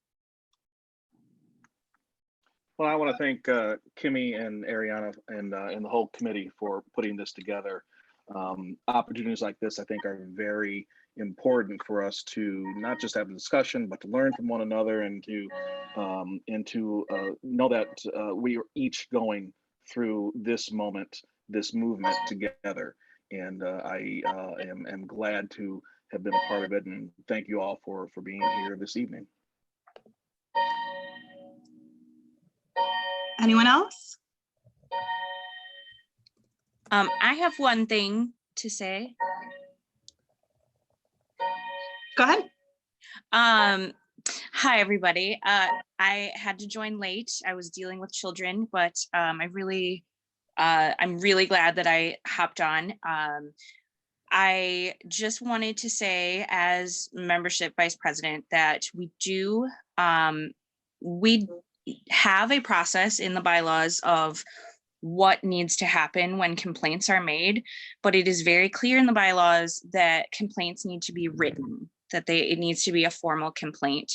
S3: Well, I want to thank Kimmy and Ariana and the whole committee for putting this together. Opportunities like this, I think, are very important for us to not just have a discussion, but to learn from one another and to know that we are each going through this moment, this movement together. And I am glad to have been a part of it. And thank you all for being here this evening.
S9: Anyone else?
S10: I have one thing to say.
S9: Go ahead.
S10: Hi, everybody. I had to join late. I was dealing with children, but I'm really glad that I hopped on. I just wanted to say, as membership vice president, that we have a process in the bylaws of what needs to happen when complaints are made, but it is very clear in the bylaws that complaints need to be written, that it needs to be a formal complaint.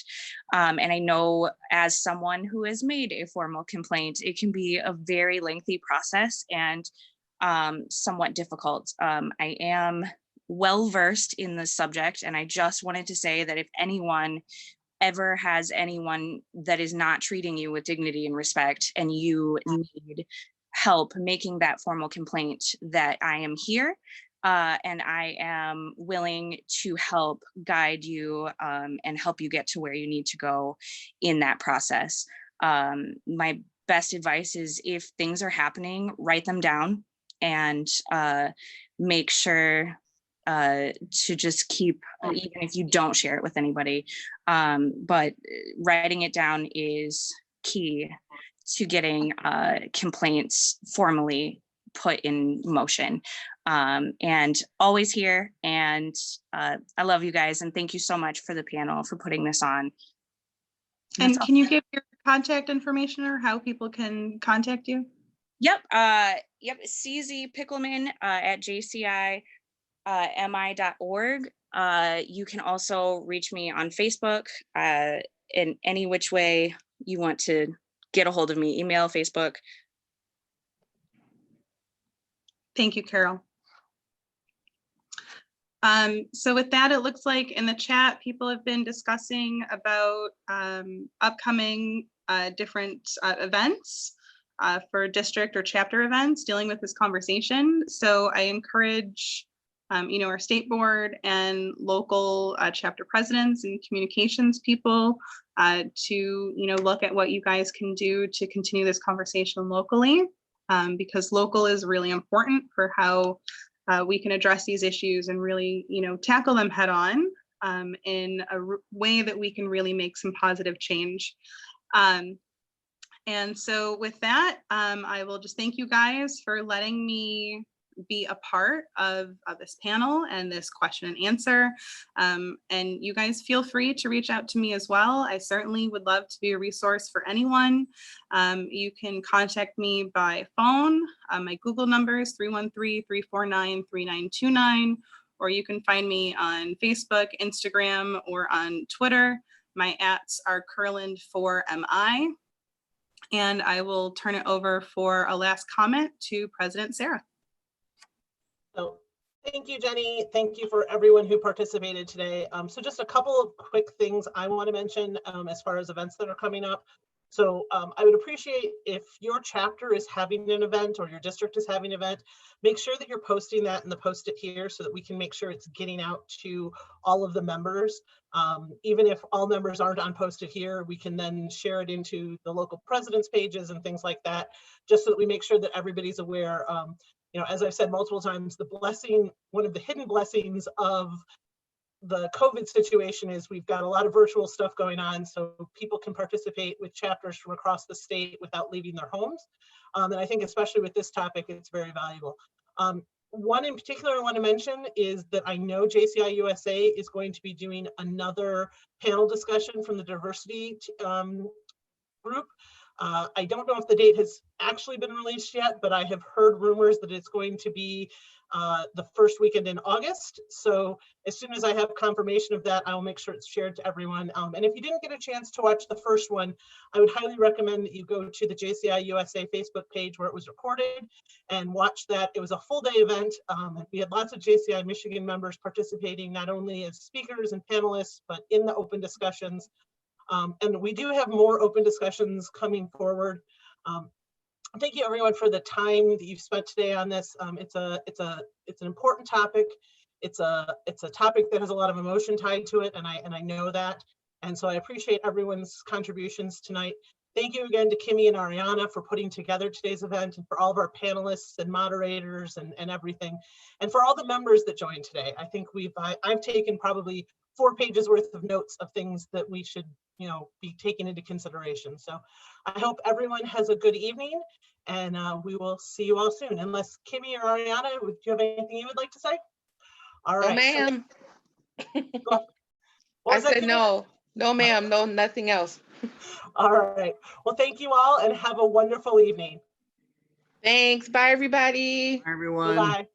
S10: And I know, as someone who has made a formal complaint, it can be a very lengthy process and somewhat difficult. I am well versed in the subject, and I just wanted to say that if anyone ever has anyone that is not treating you with dignity and respect, and you need help making that formal complaint, that I am here, and I am willing to help guide you and help you get to where you need to go in that process. My best advice is, if things are happening, write them down and make sure to just keep, even if you don't share it with anybody, but writing it down is key to getting complaints formally put in motion. And always here, and I love you guys, and thank you so much for the panel for putting this on.
S9: And can you give your contact information or how people can contact you?
S10: Yep, CZ Pickleman at JCI mi.org. You can also reach me on Facebook in any which way you want to get a hold of me, email, Facebook.
S9: Thank you, Carol. So with that, it looks like in the chat, people have been discussing about upcoming different events for district or chapter events dealing with this conversation. So I encourage our state board and local chapter presidents and communications people to look at what you guys can do to continue this conversation locally, because local is really important for how we can address these issues and really tackle them head on in a way that we can really make some positive change. And so with that, I will just thank you guys for letting me be a part of this panel and this question and answer. And you guys feel free to reach out to me as well. I certainly would love to be a resource for anyone. You can contact me by phone. My Google number is 313-349-3929, or you can find me on Facebook, Instagram, or on Twitter. My ats are Curland4MI. And I will turn it over for a last comment to President Sarah.
S1: So thank you, Jenny. Thank you for everyone who participated today. So just a couple of quick things I want to mention as far as events that are coming up. So I would appreciate if your chapter is having an event or your district is having an event, make sure that you're posting that in the Post It Here so that we can make sure it's getting out to all of the members. Even if all members aren't on Post It Here, we can then share it into the local presidents' pages and things like that, just so that we make sure that everybody's aware. You know, as I've said multiple times, the blessing, one of the hidden blessings of the COVID situation is we've got a lot of virtual stuff going on, so people can participate with chapters from across the state without leaving their homes. And I think especially with this topic, it's very valuable. One in particular I want to mention is that I know JCI USA is going to be doing another panel discussion from the diversity group. I don't know if the date has actually been released yet, but I have heard rumors that it's going to be the first weekend in August. So as soon as I have confirmation of that, I will make sure it's shared to everyone. And if you didn't get a chance to watch the first one, I would highly recommend that you go to the JCI USA Facebook page where it was recorded and watch that. It was a full day event. We had lots of JCI Michigan members participating, not only as speakers and panelists, but in the open discussions. And we do have more open discussions coming forward. Thank you everyone for the time that you've spent today on this. It's an important topic. It's a topic that has a lot of emotion tied to it, and I know that. And so I appreciate everyone's contributions tonight. Thank you again to Kimmy and Ariana for putting together today's event, and for all of our panelists and moderators and everything, and for all the members that joined today. I think I've taken probably 4 pages worth of notes of things that we should, you know, be taken into consideration. So I hope everyone has a good evening, and we will see you all soon. Unless Kimmy or Ariana, do you have anything you would like to say? All right.
S4: No, ma'am.
S1: I
S4: said no, ma'am, no, nothing else.
S1: All right. Well, thank you all and have a wonderful evening.
S4: Thanks. Bye, everybody.
S6: Bye, everyone.
S1: Bye-bye.